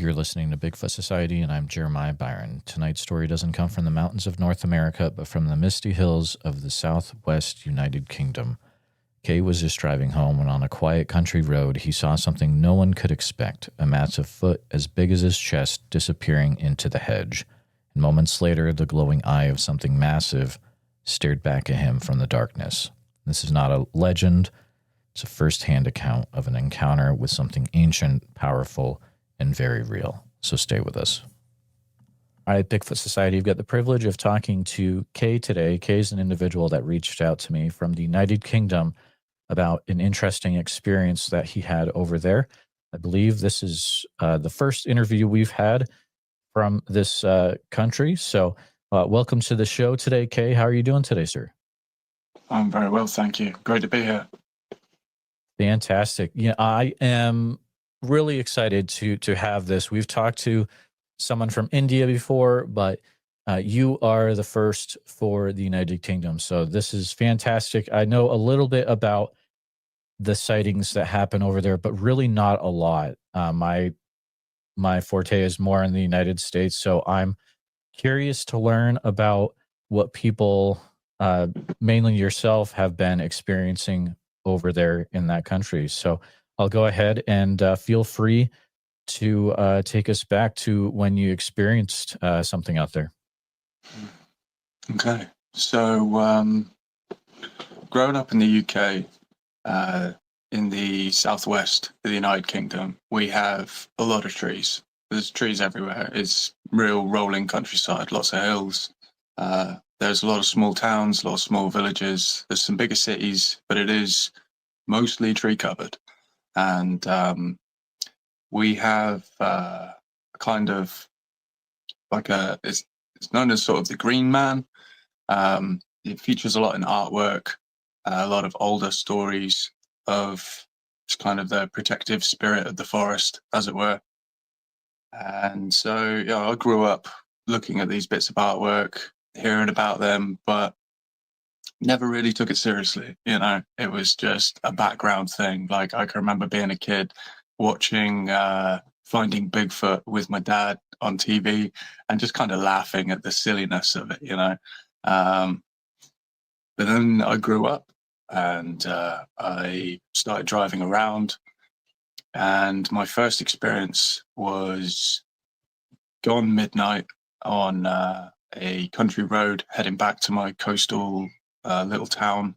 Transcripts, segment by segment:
You're listening to Bigfoot Society, and I'm Jeremiah Byron. Tonight's story doesn't come from the mountains of North America, but from the misty hills of the southwest United Kingdom. Kay was just driving home when on a quiet country road he saw something no one could expect, a massive foot as big as his chest disappearing into the hedge. And moments later, the glowing eye of something massive stared back at him from the darkness. This is not a legend. It's a first-hand account of an encounter with something ancient, powerful, and very real. So stay with us. All right, Bigfoot Society, you've got the privilege of talking to Kay today. Kay is an individual that reached out to me from the United Kingdom about an interesting experience that he had over there. I believe this is the first interview we've had from this country. So welcome to the show today, Kay. How are you doing today, sir? I'm very well, thank you. Great to be here. Fantastic. Yeah, I am really excited to have this. We've talked to someone from India before, but you are the first for the United Kingdom. So this is fantastic. I know a little bit about the sightings that happen over there, but really not a lot. My forte is more in the United States, so I'm curious to learn about what people, mainly yourself, have been experiencing over there in that country. So I'll go ahead and feel free to take us back to when you experienced something out there. Okay. So, growing up in the UK, in the southwest of the United Kingdom, we have a lot of trees. There's trees everywhere. It's real rolling countryside, lots of hills. There's a lot of small towns, a lot of small villages. There's some bigger cities, but it is mostly tree covered. And we have kind of like it's known as sort of the Green Man. It features a lot in artwork, a lot of older stories of just kind of the protective spirit of the forest, as it were. And so, yeah, I grew up looking at these bits of artwork, hearing about them, but never really took it seriously. It was just a background thing. Like, I can remember being a kid watching Finding Bigfoot with my dad on TV and just kind of laughing at the silliness of it. But then I grew up and I started driving around, and my first experience was gone midnight on a country road heading back to my coastal little town.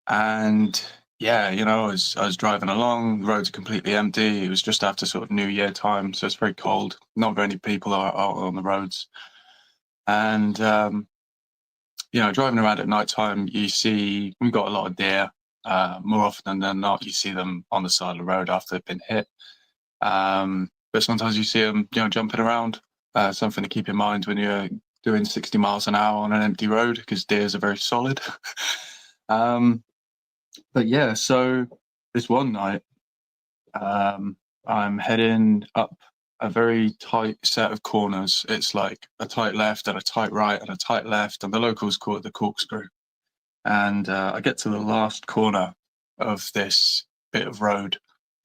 And yeah, I was driving along, the roads are completely empty. It was just after sort of New Year time, so it's very cold. Not very many people are out on the roads. And driving around at night time, we've got a lot of deer. More often than not, you see them on the side of the road after they've been hit. But sometimes you see them, jumping around. Something to keep in mind when you're doing 60 miles an hour on an empty road, because deers are very solid. But yeah, so this one night, I'm heading up a very tight set of corners. It's like a tight left and a tight right and a tight left, and the locals call it the corkscrew. And I get to the last corner of this bit of road,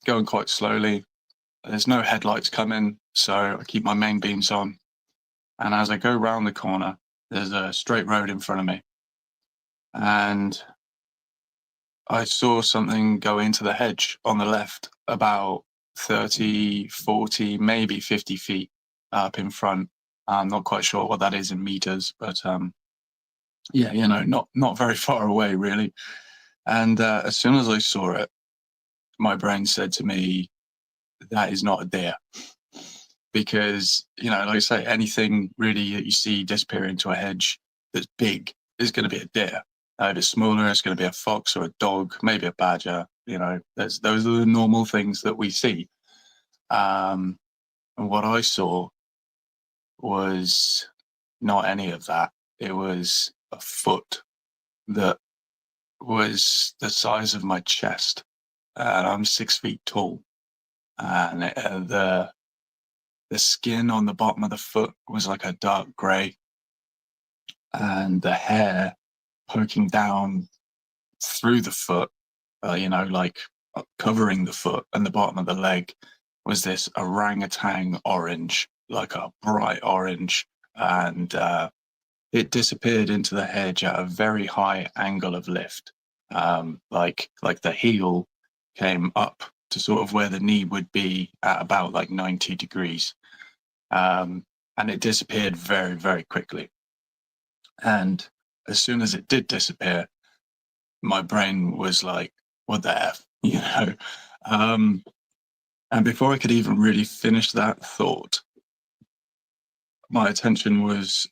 going quite slowly. There's no headlights coming, so I keep my main beams on. And as I go round the corner, there's a straight road in front of me. And I saw something go into the hedge on the left, about 30, 40, maybe 50 feet up in front. I'm not quite sure what that is in meters, but yeah, not very far away, really. And as soon as I saw it, my brain said to me, that is not a deer. Because, like I say, anything really that you see disappear into a hedge that's big is going to be a deer. If it's smaller, it's going to be a fox or a dog, maybe a badger. Those are the normal things that we see. And what I saw was not any of that. It was a foot that was the size of my chest. And I'm 6 feet tall. And the skin on the bottom of the foot was like a dark grey. And the hair poking down through the foot, like covering the foot and the bottom of the leg, was this orangutan orange, like a bright orange, and it disappeared into the hedge at a very high angle of lift. Like the heel came up to sort of where the knee would be at about like 90 degrees. And it disappeared very, very quickly. And as soon as it did disappear, my brain was like, what the F, you know? And before I could even really finish that thought, my attention was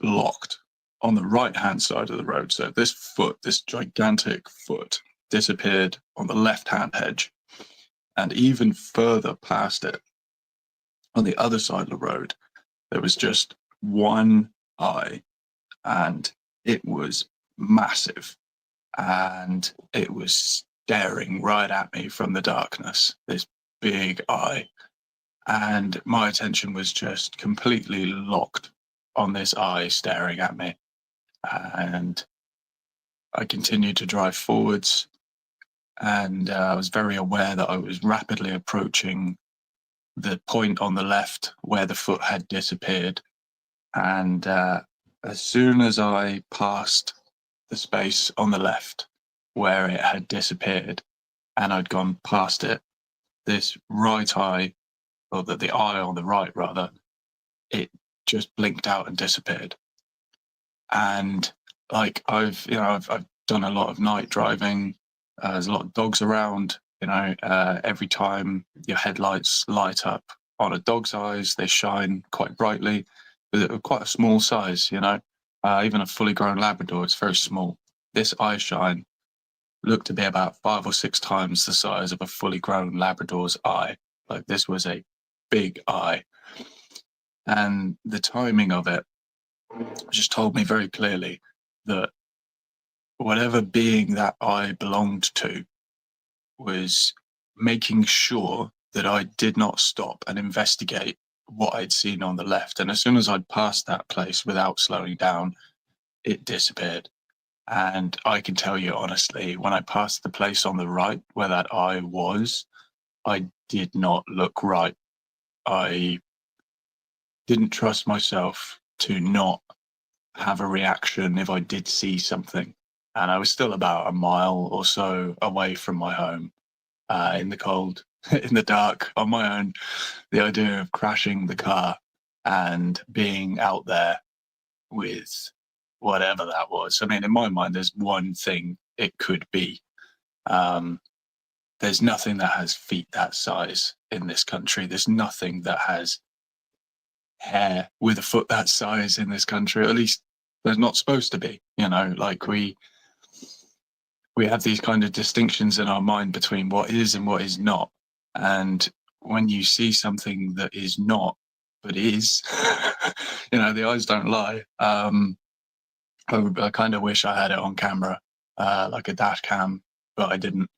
locked on the right-hand side of the road. So this gigantic foot, disappeared on the left-hand hedge, and even further past it, on the other side of the road, there was just one eye, and it was massive, and it was staring right at me from the darkness, this big eye. And my attention was just completely locked on this eye staring at me. And I continued to drive forwards, and I was very aware that I was rapidly approaching the point on the left where the foot had disappeared. And as soon as I passed the space on the left where it had disappeared and I'd gone past it, this right eye, or the eye on the right rather, it just blinked out and disappeared. And like I've done a lot of night driving. There's a lot of dogs around. Every time your headlights light up on a dog's eyes, they shine quite brightly, but they're quite a small size. Even a fully grown Labrador is very small. This eye shine looked to be about 5 or 6 times the size of a fully grown Labrador's eye. Like, this was a big eye, and the timing of it just told me very clearly that whatever being that eye belonged to was making sure that I did not stop and investigate what I'd seen on the left. And as soon as I'd passed that place without slowing down, it disappeared. And I can tell you honestly, when I passed the place on the right where that eye was, I did not look right. I didn't trust myself to not have a reaction if I did see something. And I was still about a mile or so away from my home, in the cold, in the dark, on my own. The idea of crashing the car and being out there with whatever that was. I mean, in my mind, there's one thing it could be. There's nothing that has feet that size in this country. There's nothing that has hair with a foot that size in this country. At least there's not supposed to be. Like, we have these kind of distinctions in our mind between what is and what is not. And when you see something that is not, but is, the eyes don't lie. I kind of wish I had it on camera, like a dash cam, but I didn't.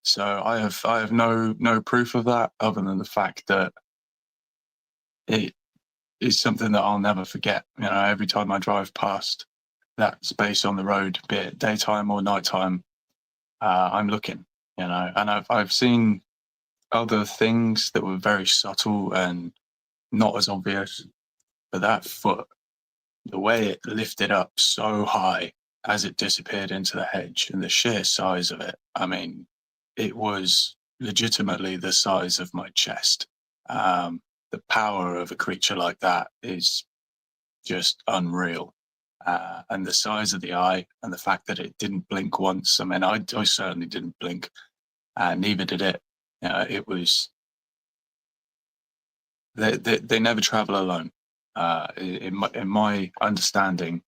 So I have no proof of that, other than the fact that it is something that I'll never forget. Every time I drive past that space on the road, be it daytime or nighttime, I'm looking. And I've seen other things that were very subtle and not as obvious, but that foot, the way it lifted up so high as it disappeared into the hedge, and the sheer size of it, I mean, it was legitimately the size of my chest. The power of a creature like that is just unreal. And the size of the eye, and the fact that it didn't blink once. I mean, I certainly didn't blink, and neither did it. It was, they never travel alone. In my understanding,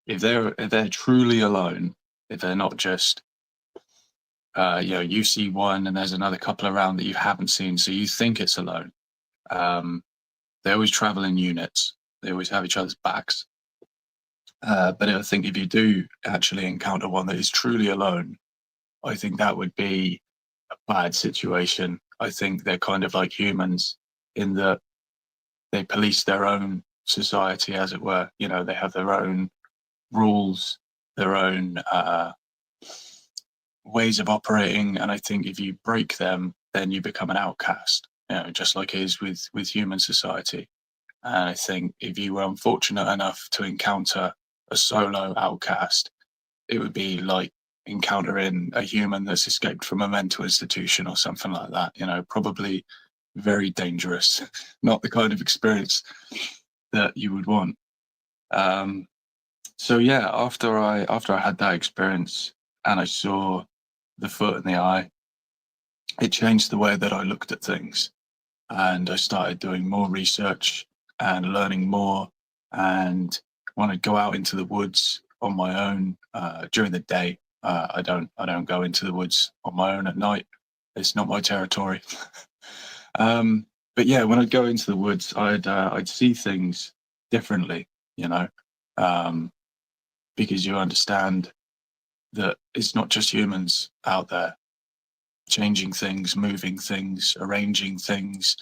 if they're truly alone, if they're not just, you see one and there's another couple around that you haven't seen, so you think it's alone. They always travel in units. They always have each other's backs. But I think if you do actually encounter one that is truly alone, I think that would be a bad situation. I think they're kind of like humans in that they police their own society, as it were. They have their own rules, their own ways of operating. And I think if you break them, then you become an outcast. just like it is with human society. And I think if you were unfortunate enough to encounter a solo outcast, it would be like encountering a human that's escaped from a mental institution or something like that. Probably very dangerous, not the kind of experience that you would want. So yeah, after I had that experience and I saw the foot and the eye, it changed the way that I looked at things, and I started doing more research and learning more. And when I go out into the woods on my own during the day, I don't go into the woods on my own at night. It's not my territory. But yeah, when I'd go into the woods, I'd see things differently, you know, um, because you understand that it's not just humans out there changing things, moving things, arranging things.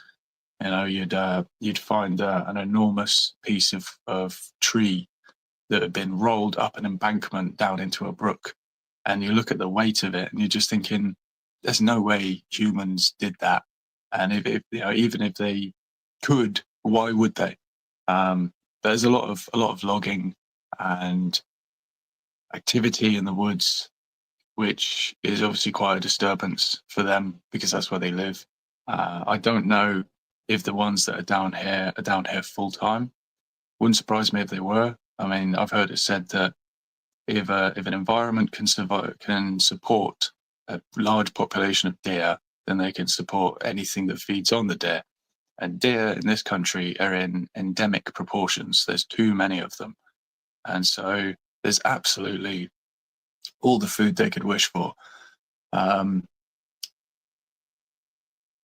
You'd find an enormous piece of tree that had been rolled up an embankment down into a brook, and you look at the weight of it, and you're just thinking, "There's no way humans did that." And if even if they could, why would they? There's a lot of logging and activity in the woods, which is obviously quite a disturbance for them because that's where they live. I don't know if the ones that are down here full time. Wouldn't surprise me if they were. I mean, I've heard it said that if an environment can support a large population of deer, then they can support anything that feeds on the deer. And deer in this country are in endemic proportions. There's too many of them, and so there's absolutely all the food they could wish for. Um,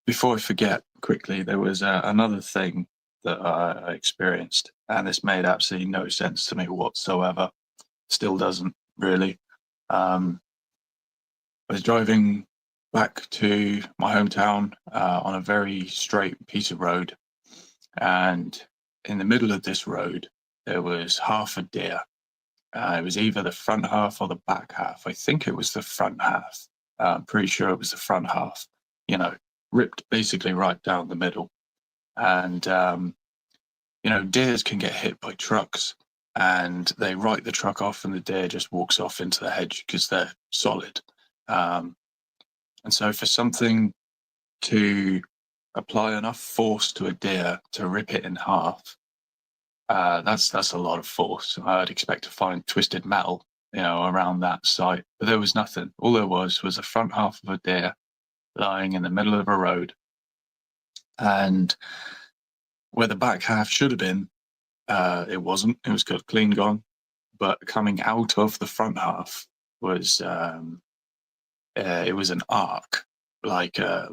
Before I forget, quickly, there was another thing that I experienced, and this made absolutely no sense to me whatsoever. Still doesn't really. I was driving back to my hometown on a very straight piece of road, and in the middle of this road, there was half a deer. It was either the front half or the back half. I think it was the front half. I'm pretty sure it was the front half. Ripped basically right down the middle. And deers can get hit by trucks, and they write the truck off, and the deer just walks off into the hedge because they're solid. And so for something to apply enough force to a deer to rip it in half, that's a lot of force. I'd expect to find twisted metal, around that site, but there was nothing. All there was the front half of a deer lying in the middle of a road, and where the back half should have been, it wasn't. It was got clean gone, but coming out of the front half was it was an arc, like a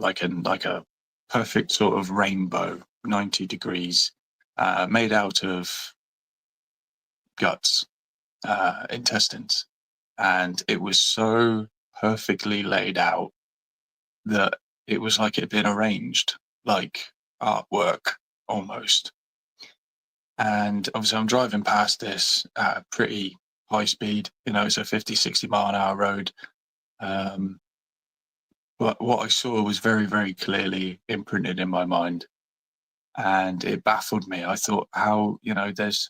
perfect sort of rainbow, 90 degrees, made out of guts, intestines, and it was so perfectly laid out that it was like it had been arranged, like artwork almost. And obviously I'm driving past this at a pretty high speed, it's a 50, 60 mile an hour road. But what I saw was very, very clearly imprinted in my mind, and it baffled me. I thought, how, if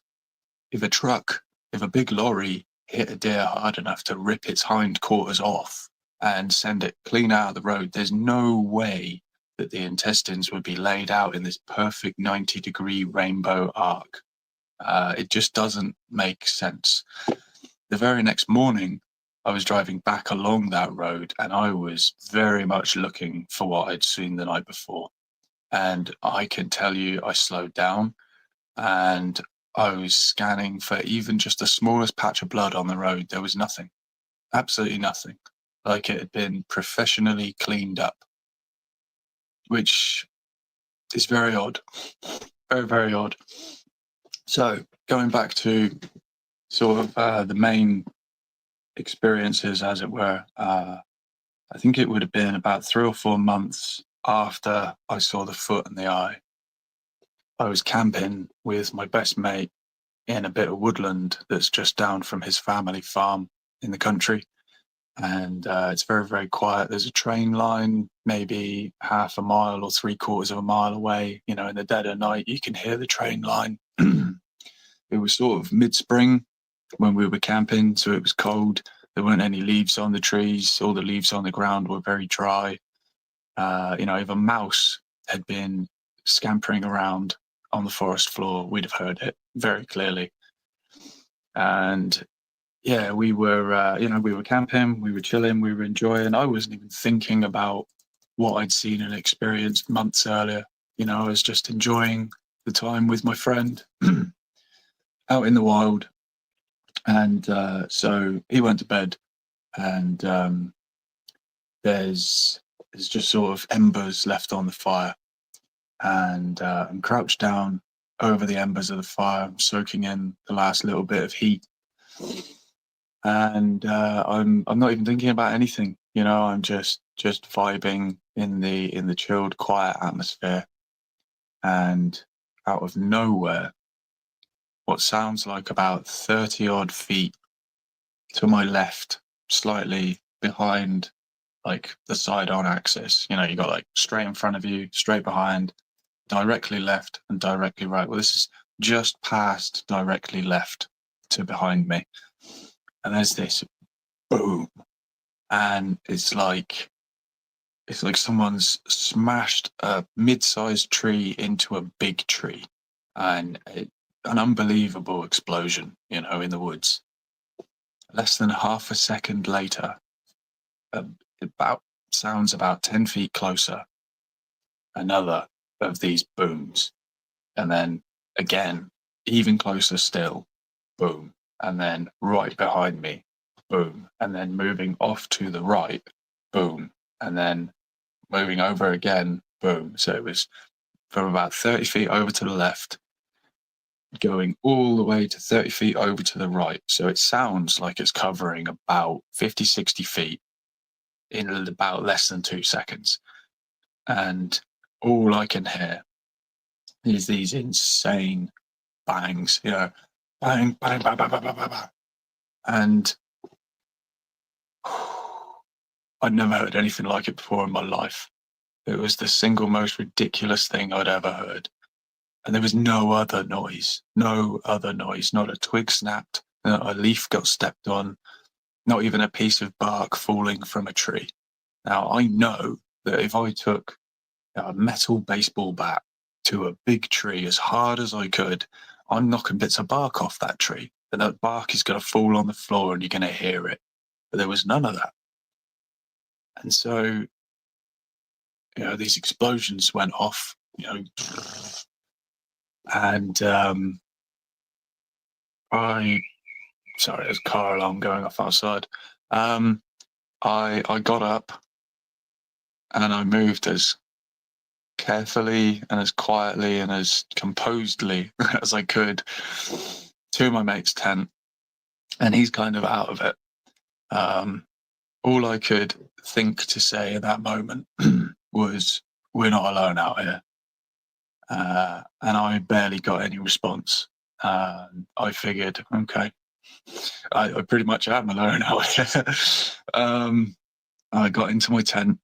a big lorry hit a deer hard enough to rip its hindquarters off and send it clean out of the road, there's no way that the intestines would be laid out in this perfect 90-degree rainbow arc. It just doesn't make sense. The very next morning, I was driving back along that road, and I was very much looking for what I'd seen the night before. And I can tell you, I slowed down, and I was scanning for even just the smallest patch of blood on the road. There was nothing, absolutely nothing, like it had been professionally cleaned up, which is very odd, very, very odd. So going back to sort of the main experiences, as it were, I think it would have been about 3 or 4 months after I saw the foot and the eye. I was camping with my best mate in a bit of woodland that's just down from his family farm in the country. and it's very, very quiet. There's a train line maybe half a mile or 3/4 of a mile away. In the dead of night, you can hear the train line. It was sort of mid-spring when we were camping, so it was cold. There weren't any leaves on the trees. All the leaves on the ground were very dry. If a mouse had been scampering around on the forest floor, we'd have heard it very clearly. And yeah, we were camping, we were chilling, we were enjoying. I wasn't even thinking about what I'd seen and experienced months earlier. I was just enjoying the time with my friend out in the wild. And so he went to bed, and there's just sort of embers left on the fire. And I'm crouched down over the embers of the fire, soaking in the last little bit of heat. And I'm not even thinking about anything. I'm just vibing in the chilled, quiet atmosphere. And out of nowhere, what sounds like about 30 odd feet to my left, slightly behind, like the side on axis. You got like straight in front of you, straight behind, directly left, and directly right. Well, this is just past directly left to behind me. And there's this boom. And it's like someone's smashed a mid-sized tree into a big tree. And an unbelievable explosion, in the woods. Less than half a second later, sounds about 10 feet closer, another of these booms. And then again, even closer still, boom. And then right behind me, boom. And then moving off to the right, boom. And then moving over again, boom. So it was from about 30 feet over to the left, going all the way to 30 feet over to the right. So it sounds like it's covering about 50, 60 feet in about less than 2 seconds. And all I can hear is these insane bangs, bang, bang, bang, bang, bang, bang, bang. And I'd never heard anything like it before in my life. It was the single most ridiculous thing I'd ever heard. And there was no other noise, not a twig snapped, not a leaf got stepped on, not even a piece of bark falling from a tree. Now, I know that if I took a metal baseball bat to a big tree as hard as I could, I'm knocking bits of bark off that tree. And that bark is going to fall on the floor and you're going to hear it. But there was none of that. And so, these explosions went off, and sorry, there's a car alarm going off outside. I got up and I moved as carefully and as quietly and as composedly as I could to my mate's tent, and he's kind of out of it. All I could think to say at that moment was, "We're not alone out here," and I barely got any response. I figured, okay, I pretty much am alone out here. I got into my tent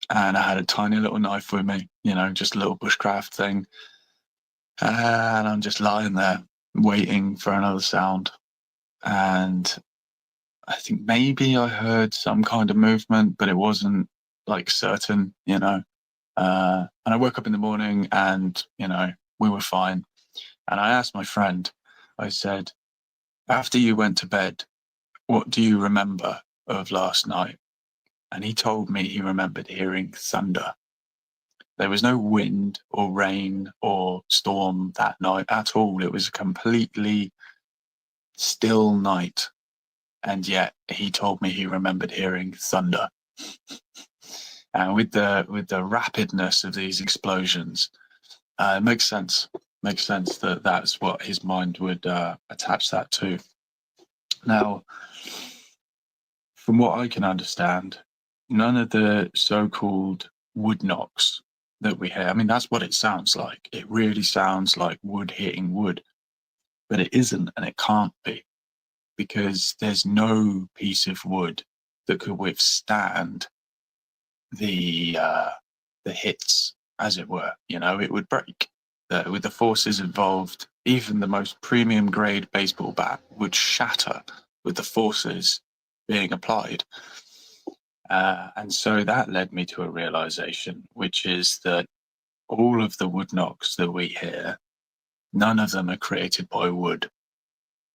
and I had a tiny little knife with me, just a little bushcraft thing. And I'm just lying there waiting for another sound. And I think maybe I heard some kind of movement, but it wasn't like certain, And I woke up in the morning and, we were fine. And I asked my friend, I said, after you went to bed, what do you remember of last night? And he told me he remembered hearing thunder. There was no wind or rain or storm that night at all. It was a completely still night. And yet he told me he remembered hearing thunder. And with the rapidness of these explosions, it makes sense. Makes sense that that's what his mind would attach that to. Now, from what I can understand, none of the so-called wood knocks that we hear, I mean, that's what it sounds like. It really sounds like wood hitting wood, but it isn't, and it can't be, because there's no piece of wood that could withstand the hits, as it were. It would break. With the forces involved, even the most premium grade baseball bat would shatter with the forces being applied. And so that led me to a realization, which is that all of the wood knocks that we hear, none of them are created by wood.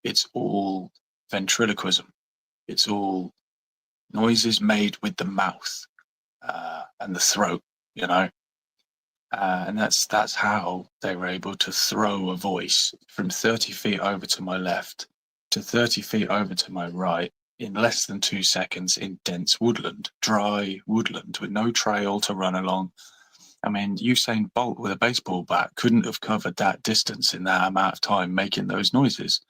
It's all ventriloquism. It's all noises made with the mouth and the throat, and that's how they were able to throw a voice from 30 feet over to my left to 30 feet over to my right in less than 2 seconds in dense woodland, dry woodland with no trail to run along. I mean, Usain Bolt with a baseball bat couldn't have covered that distance in that amount of time making those noises.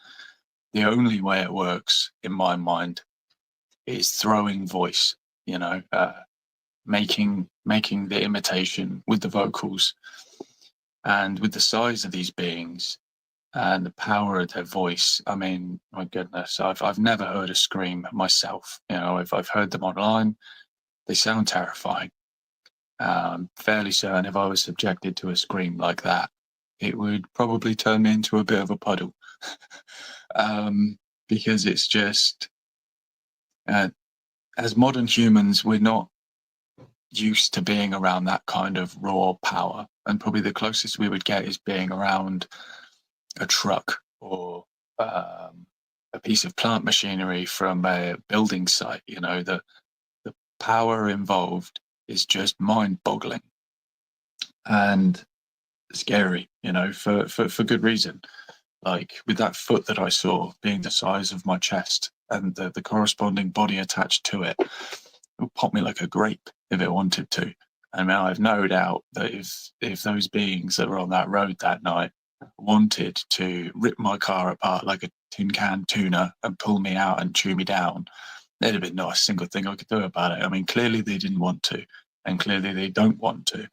The only way it works, in my mind, is throwing voice, making the imitation with the vocals. And with the size of these beings and the power of their voice, I mean, my goodness, I've never heard a scream myself. I've heard them online. They sound terrifying. I'm fairly certain if I was subjected to a scream like that, it would probably turn me into a bit of a puddle. Because it's just, as modern humans, we're not used to being around that kind of raw power. And probably the closest we would get is being around a truck or a piece of plant machinery from a building site. The power involved is just mind-boggling and scary, for good reason. Like with that foot that I saw being the size of my chest and the corresponding body attached to it, it would pop me like a grape if it wanted to. I mean, I've no doubt that if those beings that were on that road that night wanted to rip my car apart like a tin can tuna and pull me out and chew me down, there'd have been not a single thing I could do about it. I mean, clearly they didn't want to, and clearly they don't want to.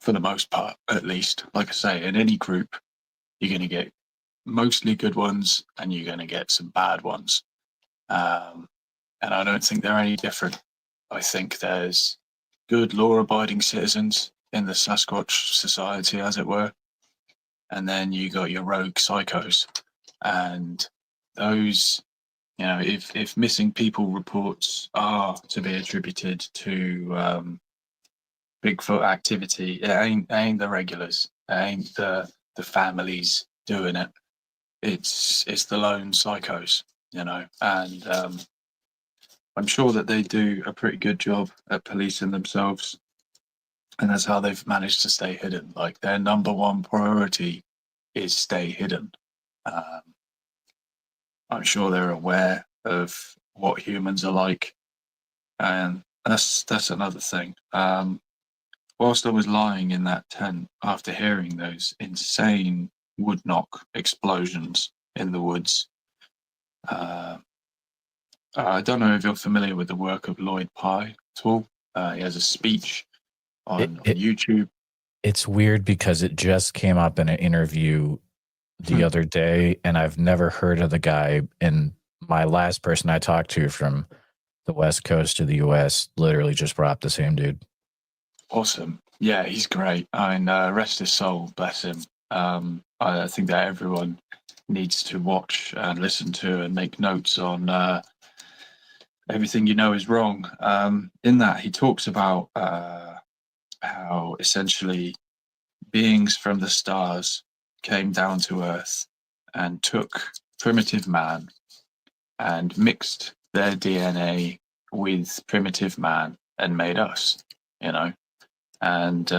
For the most part, at least. Like I say, in any group, you're going to get mostly good ones and you're going to get some bad ones. And I don't think they're any different. I think there's good law-abiding citizens in the Sasquatch society, as it were. And then you got your rogue psychos. And those, if missing people reports are to be attributed to Bigfoot activity, it ain't the regulars. It ain't the families doing it. It's the lone psychos, and I'm sure that they do a pretty good job at policing themselves, and that's how they've managed to stay hidden. Like their number one priority is stay hidden. I'm sure they're aware of what humans are like, and that's another thing. Whilst I was lying in that tent after hearing those insane wood knock explosions in the woods, I don't know if you're familiar with the work of Lloyd Pye at all. He has a speech on YouTube. It's weird because it just came up in an interview the other day, and I've never heard of the guy. And my last person I talked to from the West Coast of the U.S. literally just brought up the same dude. Awesome. Yeah, he's great. I mean, rest his soul, bless him. I think that everyone needs to watch and listen to and make notes on everything is wrong. In that, he talks about how essentially beings from the stars came down to Earth and took primitive man and mixed their DNA with primitive man and made us, And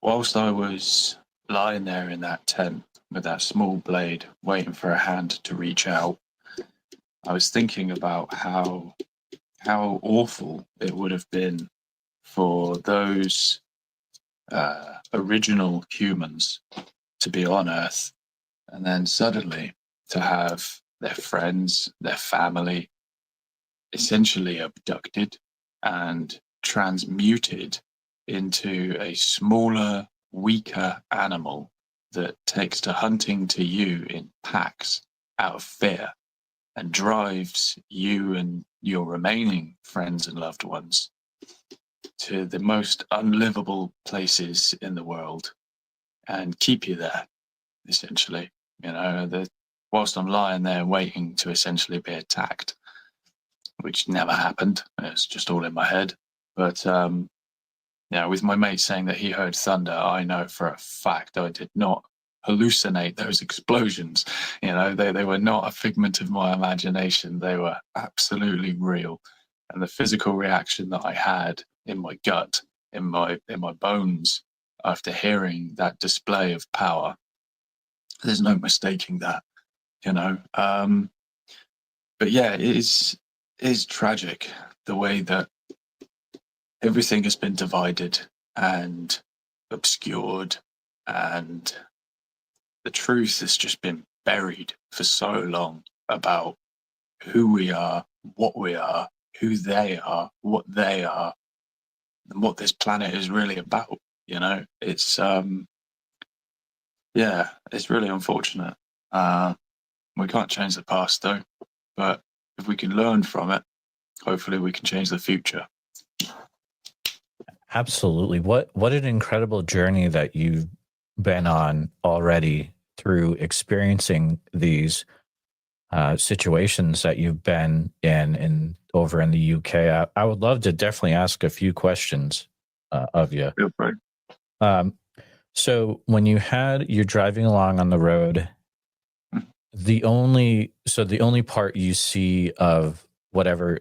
whilst I was lying there in that tent with that small blade waiting for a hand to reach out, I was thinking about how awful it would have been for those original humans to be on Earth and then suddenly to have their friends, their family essentially abducted and transmuted into a smaller, weaker animal that takes to hunting to you in packs out of fear and drives you and your remaining friends and loved ones to the most unlivable places in the world and keep you there, essentially. Whilst I'm lying there waiting to essentially be attacked, which never happened. It's just all in my head. But with my mate saying that he heard thunder, I know for a fact I did not hallucinate those explosions. They were not a figment of my imagination. They were absolutely real. And the physical reaction that I had in my gut, in my bones, after hearing that display of power, there's no mistaking that. But yeah, it is tragic the way that everything has been divided and obscured, and the truth has just been buried for so long about who we are, who they are, what they are, and what this planet is really about. It's it's really unfortunate. We can't change the past though, but if we can learn from it, hopefully we can change the future. Absolutely. What an incredible journey that you've been on already through experiencing these situations that you've been in over in the UK. I would love to definitely ask a few questions of you. Feel free. So when you're driving along on the road, the only part you see of whatever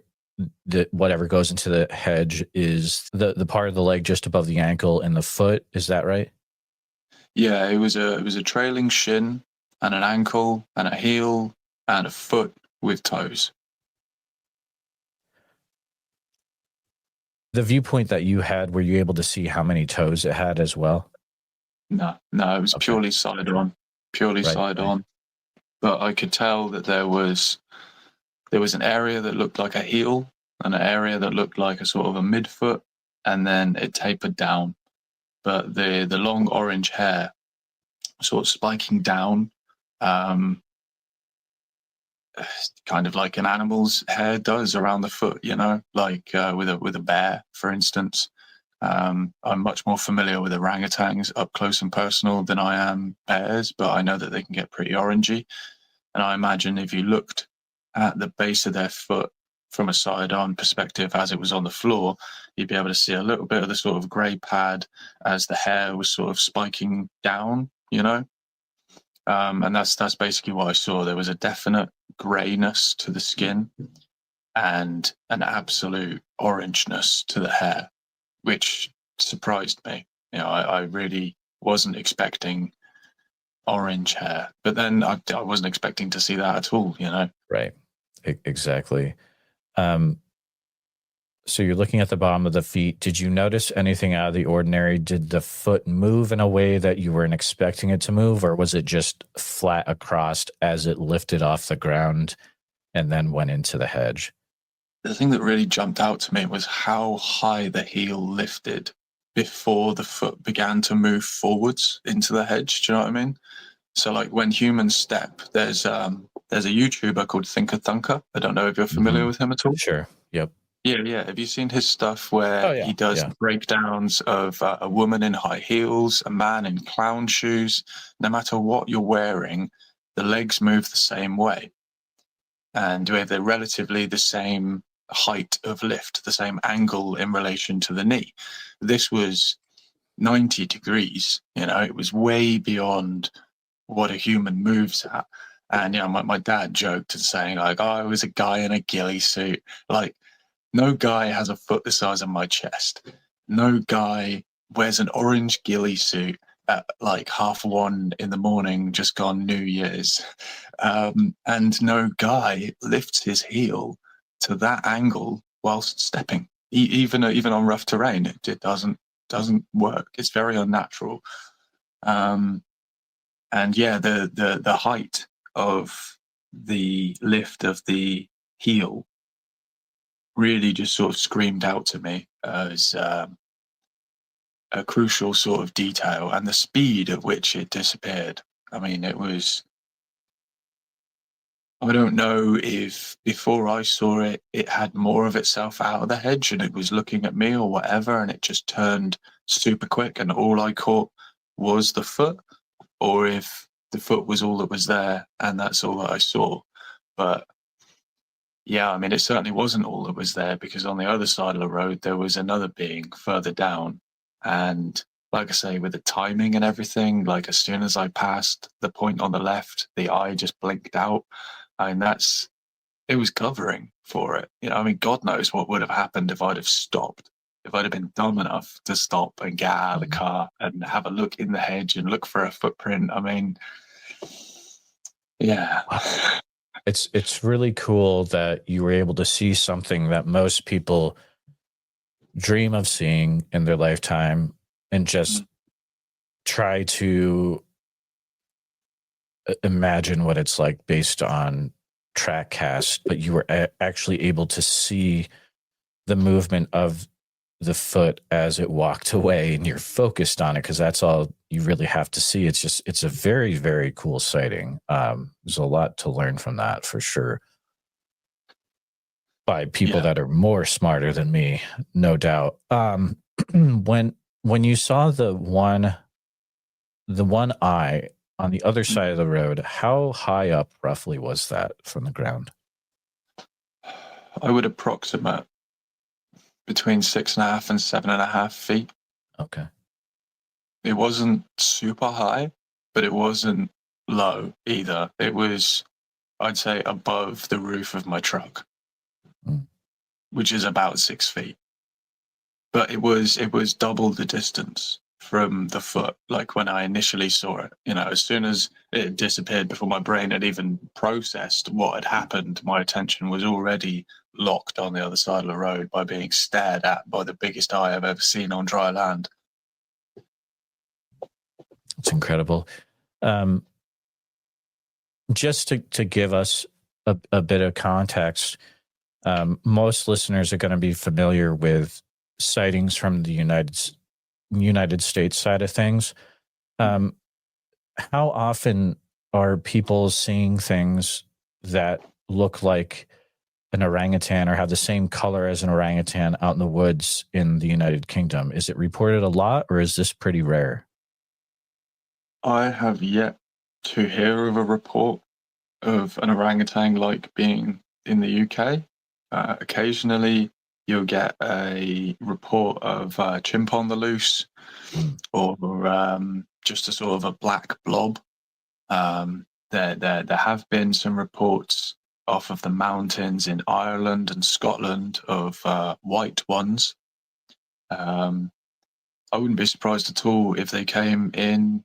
goes into the hedge is the part of the leg just above the ankle and the foot. Is that right? Yeah, it was a trailing shin and an ankle and a heel and a foot with toes. The viewpoint that you had, were you able to see how many toes it had as well? No, it was purely side on. But I could tell that there was an area that looked like a heel and an area that looked like a sort of a midfoot, and then it tapered down. But the long orange hair sort of spiking down, kind of like an animal's hair does around the foot, like with a bear, for instance. I'm much more familiar with orangutans up close and personal than I am bears, but I know that they can get pretty orangey. And I imagine if you looked at the base of their foot from a side-on perspective as it was on the floor, you'd be able to see a little bit of the sort of grey pad as the hair was sort of spiking down, and that's basically what I saw. There was a definite greyness to the skin and an absolute orangeness to the hair, which surprised me. I really wasn't expecting orange hair, but then I wasn't expecting to see that at all. Right. Exactly. So you're looking at the bottom of the feet. Did you notice anything out of the ordinary? Did the foot move in a way that you weren't expecting it to move, or was it just flat across as it lifted off the ground and then went into the hedge? The thing that really jumped out to me was how high the heel lifted before the foot began to move forwards into the hedge. Do you know what I mean? So like when humans step, there's a YouTuber called Thinker Thunker. I don't know if you're familiar with him at all. Sure. Yep. Yeah. Have you seen his stuff where he does breakdowns of a woman in high heels, a man in clown shoes? No matter what you're wearing, the legs move the same way. And they're relatively the same height of lift, the same angle in relation to the knee. This was 90 degrees, it was way beyond what a human moves at. And my dad joked and saying like, oh, I was a guy in a ghillie suit. Like, no guy has a foot the size of my chest. No guy wears an orange ghillie suit at like 1:30 in the morning, just gone New Year's. And no guy lifts his heel to that angle whilst stepping. Even on rough terrain, it doesn't work. It's very unnatural. And yeah, the height of the lift of the heel really just sort of screamed out to me as a crucial sort of detail, and the speed at which it disappeared. I mean, it was I don't know if before I saw it, it had more of itself out of the hedge and it was looking at me or whatever, and it just turned super quick, and all I caught was the foot, or if the foot was all that was there and that's all that I saw. But yeah, I mean, it certainly wasn't all that was there, because on the other side of the road, there was another being further down. And like I say, with the timing and everything, like as soon as I passed the point on the left, the eye just blinked out. I mean, it was covering for it. You know, I mean, God knows what would have happened if I'd have stopped. If I'd have been dumb enough to stop and get out of the car and have a look in the hedge and look for a footprint. I mean, yeah. It's really cool that you were able to see something that most people dream of seeing in their lifetime and just try to imagine what it's like based on track cast, but you were actually able to see the movement of the foot as it walked away, and you're focused on it because that's all you really have to see. It's a very, very cool sighting. There's a lot to learn from that for sure, by people that are more smarter than me, no doubt. When you saw the one eye on the other side of the road, how high up roughly was that from the ground? I would approximate between 6.5 and 7.5 feet. Okay. It wasn't super high, but it wasn't low either. It was, I'd say, above the roof of my truck, which is about 6 feet. But it was double the distance from the foot, like when I initially saw it. You know, as soon as it disappeared, before my brain had even processed what had happened, my attention was already locked on the other side of the road by being stared at by the biggest eye I've ever seen on dry land. It's incredible. Just to give us a bit of context, most listeners are going to be familiar with sightings from the United States side of things. How often are people seeing things that look like an orangutan or have the same color as an orangutan out in the woods in the United Kingdom? Is it reported a lot, or is this pretty rare? I have yet to hear of a report of an orangutan-like being in the UK. Occasionally, you'll get a report of a chimp on the loose, or just a sort of a black blob. There have been some reports off of the mountains in Ireland and Scotland of white ones. I wouldn't be surprised at all if they came in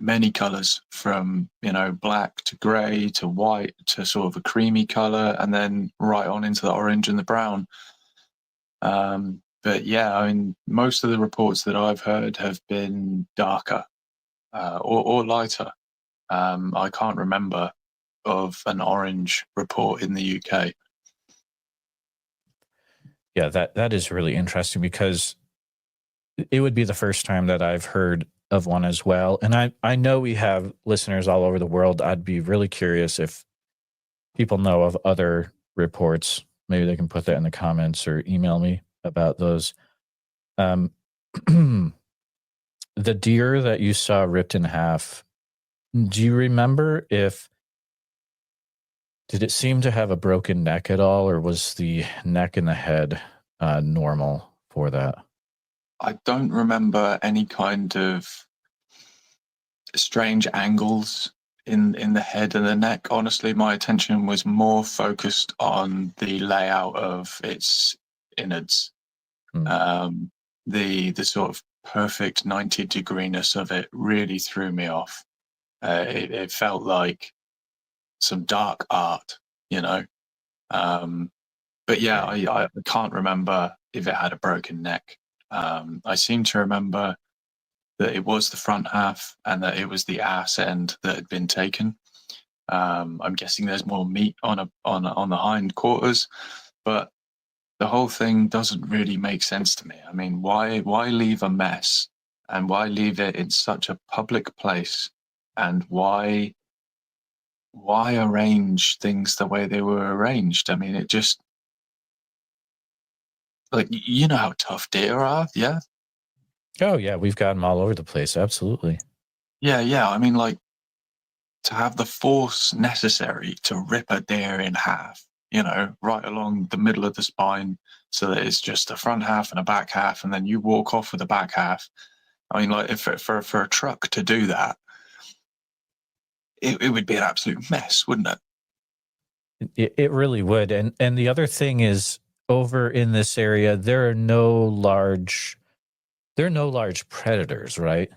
many colors, from, you know, black to gray to white to sort of a creamy color, and then right on into the orange and the brown. But yeah, I mean, most of the reports that I've heard have been darker, or lighter. I can't remember of an orange report in the UK. Yeah, that is really interesting, because it would be the first time that I've heard of one as well. And I know we have listeners all over the world. I'd be really curious if people know of other reports. Maybe they can put that in the comments or email me about those. The deer that you saw ripped in half, do you remember did it seem to have a broken neck at all, or was the neck and the head normal for that? I don't remember any kind of strange angles in the head and the neck. Honestly, my attention was more focused on the layout of its innards. The sort of perfect 90-degreeness of it really threw me off. It felt like some dark art, you know. But yeah, I can't remember if it had a broken neck. I seem to remember that it was the front half and that it was the ass end that had been taken. I'm guessing there's more meat on the hind quarters, but the whole thing doesn't really make sense to me. I mean, why leave a mess, and why leave it in such a public place, and why why arrange things the way they were arranged? I mean, it just, like, you know how tough deer are, yeah? Oh yeah, we've got them all over the place. Absolutely. Yeah. I mean, like, to have the force necessary to rip a deer in half, right along the middle of the spine, so that it's just a front half and a back half, and then you walk off with the back half. I mean, like, if for a truck to do that, it would be an absolute mess, wouldn't it? It really would. And the other thing is, over in this area, there are no large predators, right?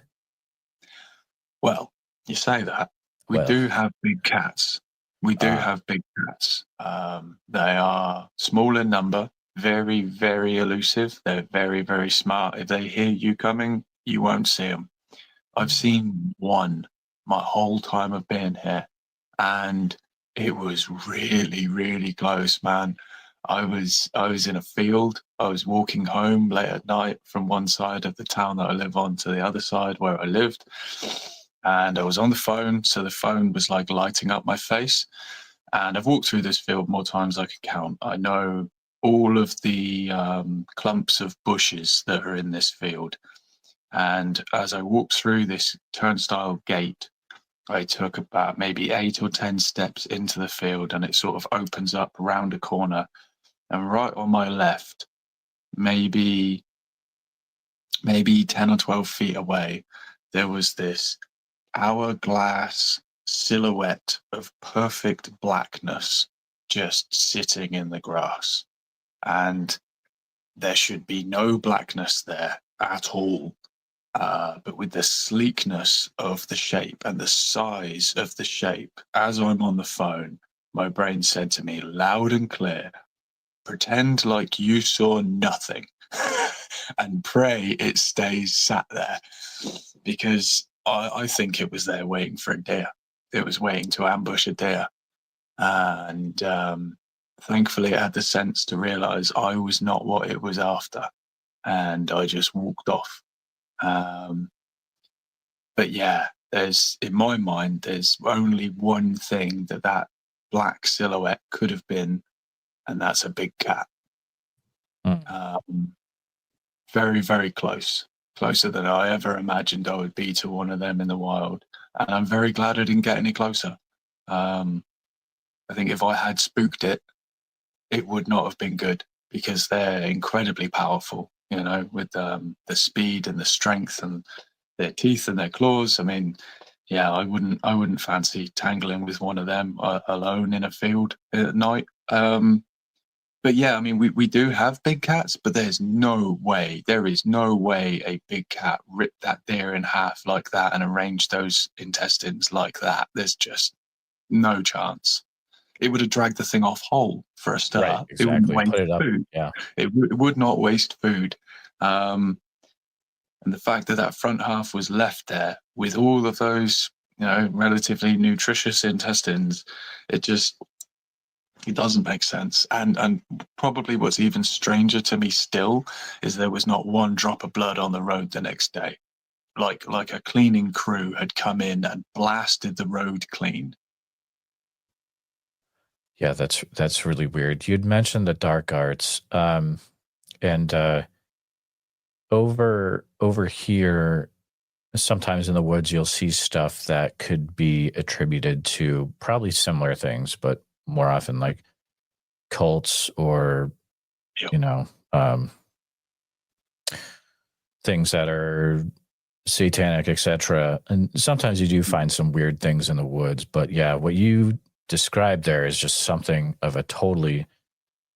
Well, you say that. We Well, do have big cats. We do uh, have big cats. They are small in number, very, very elusive. They're very, very smart. If they hear you coming, you won't see them. I've seen one my whole time of being here, and it was really, really close, man. I was in a field. I was walking home late at night from one side of the town that I live on to the other side where I lived, and I was on the phone, so the phone was like lighting up my face. And I've walked through this field more times than I could count. I know all of the clumps of bushes that are in this field. And as I walked through this turnstile gate, I took about maybe 8 or 10 steps into the field, and it sort of opens up round a corner. And right on my left, maybe 10 or 12 feet away, there was this hourglass silhouette of perfect blackness just sitting in the grass. And there should be no blackness there at all. But with the sleekness of the shape and the size of the shape, as I'm on the phone, my brain said to me loud and clear, pretend like you saw nothing and pray it stays sat there, because I think it was there waiting for a deer. It was waiting to ambush a deer. And thankfully, it had the sense to realize I was not what it was after. And I just walked off. But yeah, in my mind, there's only one thing that black silhouette could have been, and that's a big cat. mm, Very, very close, closer than I ever imagined I would be to one of them in the wild. And I'm very glad I didn't get any closer. Um, I think if I had spooked it, it would not have been good, because they're incredibly powerful, with the speed and the strength and their teeth and their claws. I mean, yeah, I wouldn't fancy tangling with one of them alone in a field at night. But yeah, I mean, we do have big cats, but there is no way a big cat ripped that deer in half like that and arranged those intestines like that. There's just no chance. It would have dragged the thing off whole for a right, start. It wouldn't exactly. Put waste it up. food. Yeah. It would not waste food. And the fact that that front half was left there with all of those, relatively nutritious intestines, it doesn't make sense. And probably what's even stranger to me still is there was not one drop of blood on the road the next day. Like a cleaning crew had come in and blasted the road clean. Yeah, that's really weird. You'd mentioned the dark arts, and over here, sometimes in the woods, you'll see stuff that could be attributed to probably similar things, but more often like cults or Yep. you know things that are satanic, etc. And sometimes you do find some weird things in the woods, but yeah, what you described there is just something of a totally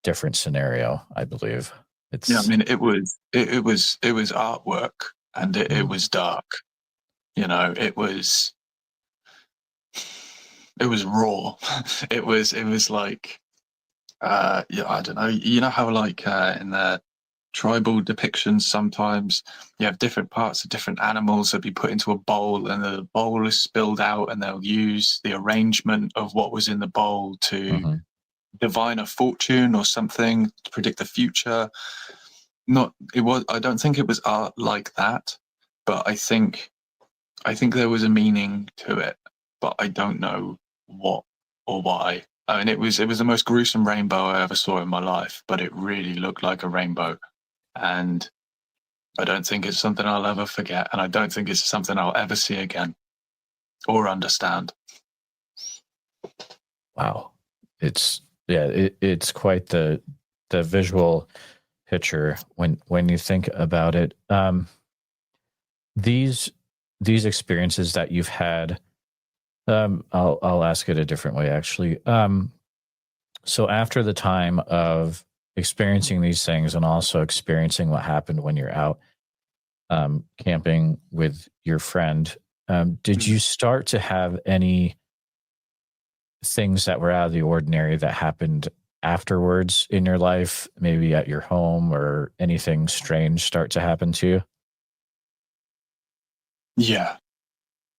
different scenario, I believe. Yeah, I It's mean, it was artwork, and it mm, was dark. It was raw. It was like, yeah, I don't know. You know how, like, in the tribal depictions, sometimes you have different parts of different animals that be put into a bowl, and the bowl is spilled out, and they'll use the arrangement of what was in the bowl to mhm. divine a fortune or something, to predict the future. Not it was. I don't think it was art like that, but I think there was a meaning to it, but I don't know what or why. I mean, it was the most gruesome rainbow I ever saw in my life, but it really looked like a rainbow. And I don't think it's something I'll ever forget, and I don't think it's something I'll ever see again or understand. Wow. It's quite the visual picture when you think about it. These these experiences that you've had, I'll ask it a different way actually. So after the time of experiencing these things and also experiencing what happened when you're out camping with your friend, did Mm. you start to have any things that were out of the ordinary that happened afterwards in your life, maybe at your home, or anything strange start to happen to you? Yeah,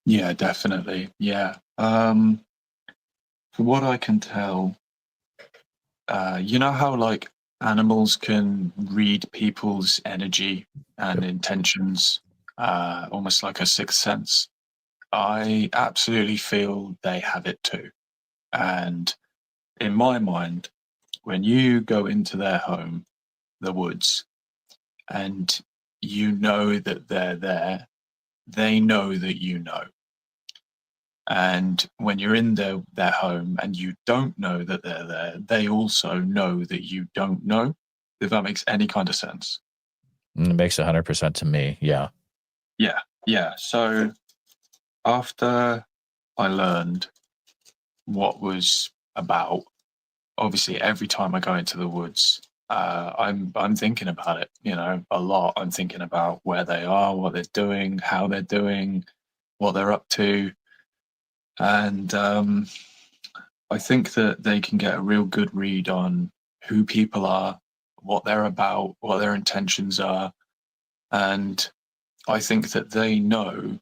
yeah, definitely. Yeah. From what I can tell, you know how like animals can read people's energy and Yep. intentions, almost like a sixth sense. I absolutely feel they have it too. And in my mind, when you go into their home, the woods, and you know that they're there, they know that you know. And when you're in their home and you don't know that they're there, they also know that you don't know, if that makes any kind of sense. It makes 100% to me. Yeah. Yeah, yeah. So after I learned what was about, obviously every time I go into the woods, I'm thinking about it, you know, a lot. I'm thinking about where they are, what they're doing, how they're doing, what they're up to. And I think that they can get a real good read on who people are, what they're about, what their intentions are. And I think that they know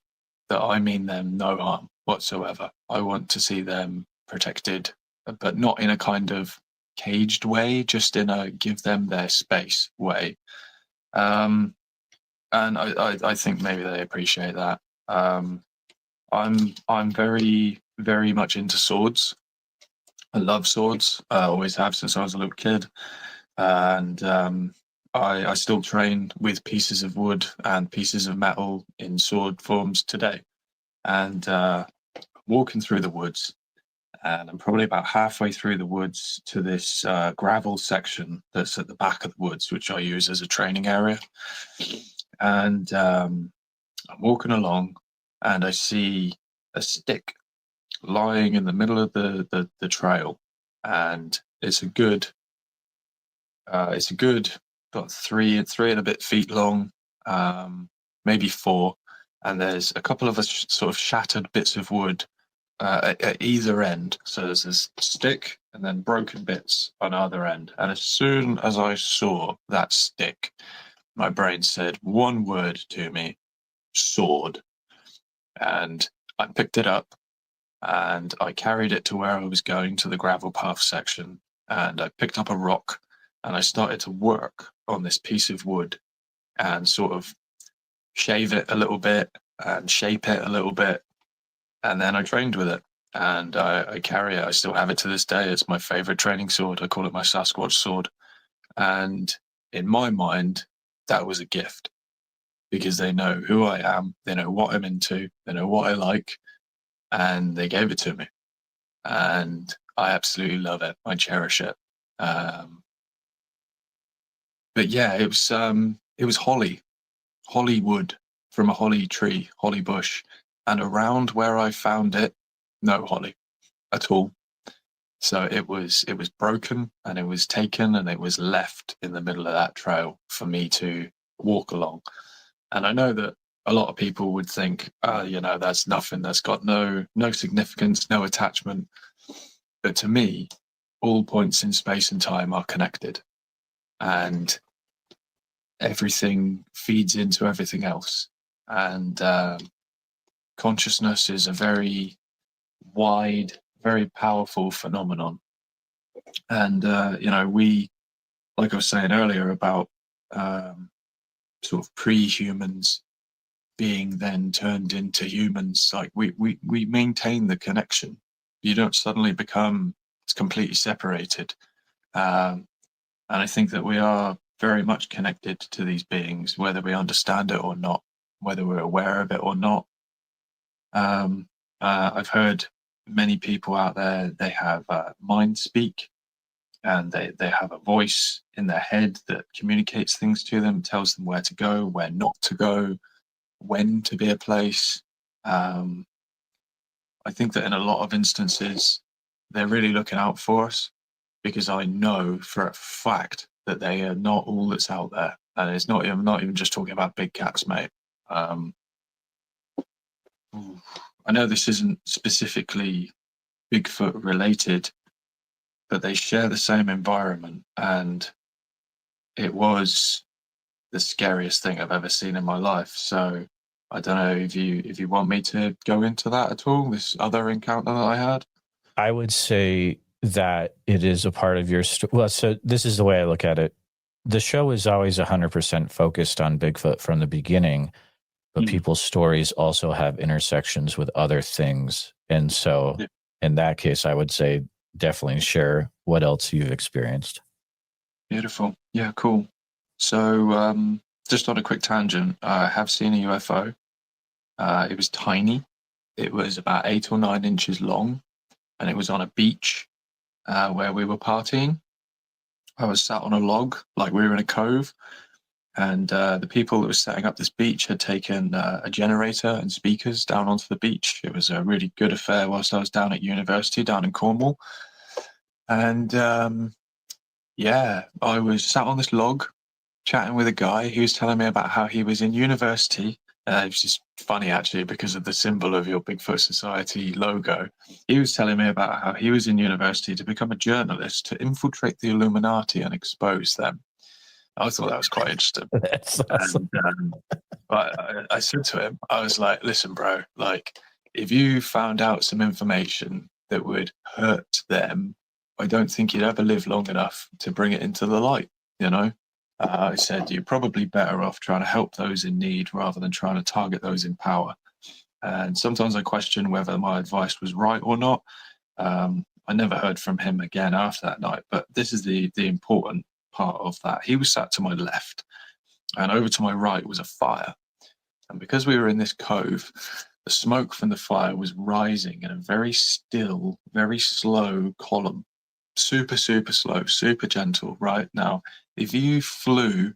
that I mean them no harm whatsoever. I want to see them protected, but not in a kind of caged way, just in a give them their space way. Um, and I think maybe they appreciate that. Um, I'm very much into swords. I love swords. I always have since I was a little kid, and I still train with pieces of wood and pieces of metal in sword forms today. And walking through the woods, and I'm probably about halfway through the woods to this gravel section that's at the back of the woods, which I use as a training area. And I'm walking along, and I see a stick lying in the middle of the trail, and it's a good about three and a bit feet long, maybe four, and there's a couple of sort of shattered bits of wood at either end. So there's this stick and then broken bits on either end. And as soon as I saw that stick, my brain said one word to me: sword. And I picked it up and I carried it to where I was going, to the gravel path section. And I picked up a rock and I started to work on this piece of wood and sort of shave it a little bit and shape it a little bit. And then I trained with it. And I carry it. I still have it to this day. It's my favorite training sword. I call it my Sasquatch sword. And in my mind, that was a gift because they know who I am, they know what I'm into, they know what I like, and they gave it to me. And I absolutely love it. I cherish it. Um, but yeah, it was holly wood from a holly tree, holly bush, and around where I found it, no holly at all. So it was broken and it was taken and it was left in the middle of that trail for me to walk along. And I know that a lot of people would think, you know, that's nothing, that's got no significance, no attachment. But to me, all points in space and time are connected, and everything feeds into everything else. And consciousness is a very wide, very powerful phenomenon. And you know, we, like I was saying earlier about um, sort of pre-humans being then turned into humans, like we maintain the connection. You don't suddenly become completely separated. And I think that we are very much connected to these beings, whether we understand it or not, whether we're aware of it or not. I've heard many people out there, they have mind speak, and they have a voice in their head that communicates things to them, tells them where to go, where not to go, when to be a place. I think that in a lot of instances, they're really looking out for us, because I know for a fact that they are not all that's out there. And it's not, I'm not even just talking about big cats, mate. I know this isn't specifically Bigfoot related, but they share the same environment, and it was the scariest thing I've ever seen in my life. So I don't know if you want me to go into that at all, this other encounter that I had. I would say that it is a part of your story. Well, so this is the way I look at it. The show is always 100% focused on Bigfoot from the beginning, but people's stories also have intersections with other things. And so in that case, I would say definitely share what else you've experienced. Beautiful. Yeah, cool. So just on a quick tangent, I have seen a UFO. It was tiny. It was about 8 or 9 inches long, and it was on a beach where we were partying. I was sat on a log, like we were in a cove, and the people that were setting up this beach had taken a generator and speakers down onto the beach. It was a really good affair whilst I was down at university down in Cornwall. And yeah, I was sat on this log chatting with a guy. He was telling me about how he was in university. It was just funny, actually, because of the symbol of your Bigfoot Society logo. He was telling me about how he was in university to become a journalist, to infiltrate the Illuminati and expose them. I thought that was quite interesting. That's awesome. And I said to him, I was like, listen, bro, like, if you found out some information that would hurt them, I don't think you'd ever live long enough to bring it into the light, you know? I said, you're probably better off trying to help those in need rather than trying to target those in power. And sometimes I question whether my advice was right or not. I never heard from him again after that night, but this is the important part of that. He was sat to my left, and over to my right was a fire. And because we were in this cove, the smoke from the fire was rising in a very still, very slow column. Super, super slow, super gentle. Right now, if you flew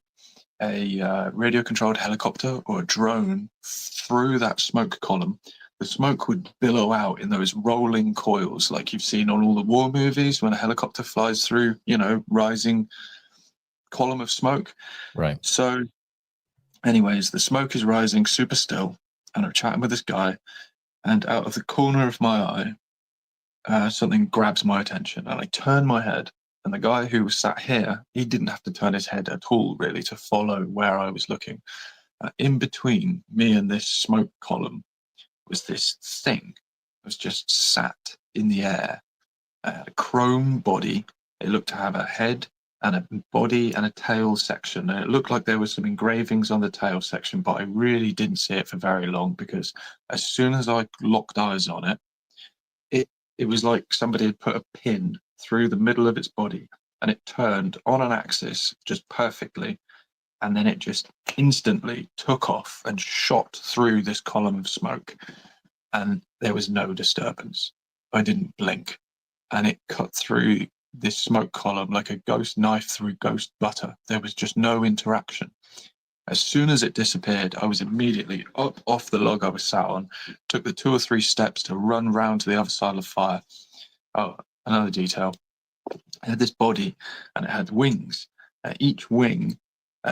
a radio-controlled helicopter or a drone through that smoke column, the smoke would billow out in those rolling coils like you've seen on all the war movies when a helicopter flies through, you know, rising column of smoke. Right. So anyways, the smoke is rising super still, and I'm chatting with this guy, and out of the corner of my eye, something grabs my attention, and I turn my head, and the guy who was sat here, he didn't have to turn his head at all, really, to follow where I was looking. In between me and this smoke column was this thing that was just sat in the air. A chrome body. It looked to have a head and a body and a tail section. And it looked like there were some engravings on the tail section, but I really didn't see it for very long, because as soon as I locked eyes on it, it was like somebody had put a pin through the middle of its body, and it turned on an axis just perfectly. And then it just instantly took off and shot through this column of smoke. And there was no disturbance. I didn't blink. And it cut through this smoke column like a ghost knife through ghost butter. There was just no interaction. As soon as it disappeared, I was immediately up off the log I was sat on, took the 2 or 3 steps to run round to the other side of the fire. Oh, another detail. It had this body, and it had wings. Each wing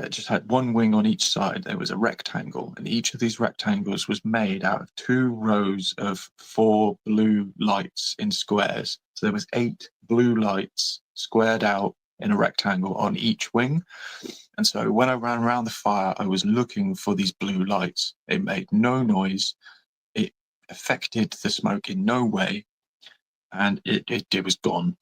just had one wing on each side. There was a rectangle, and each of these rectangles was made out of 2 rows of 4 blue lights in squares. So there was 8 blue lights squared out in a rectangle on each wing. And so when I ran around the fire, I was looking for these blue lights. It made no noise. It affected the smoke in no way, and it was gone.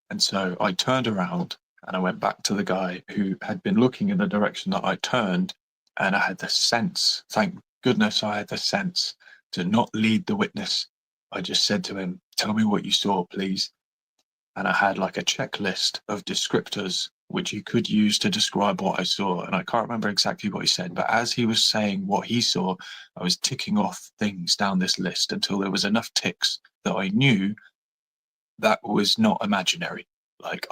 And so I turned around, and I went back to the guy who had been looking in the direction that I turned, and I had the sense, thank goodness I had the sense, to not lead the witness. I just said to him, tell me what you saw, please. And I had like a checklist of descriptors which you could use to describe what I saw. And I can't remember exactly what he said, but as he was saying what he saw, I was ticking off things down this list until there was enough ticks that I knew that was not imaginary. Like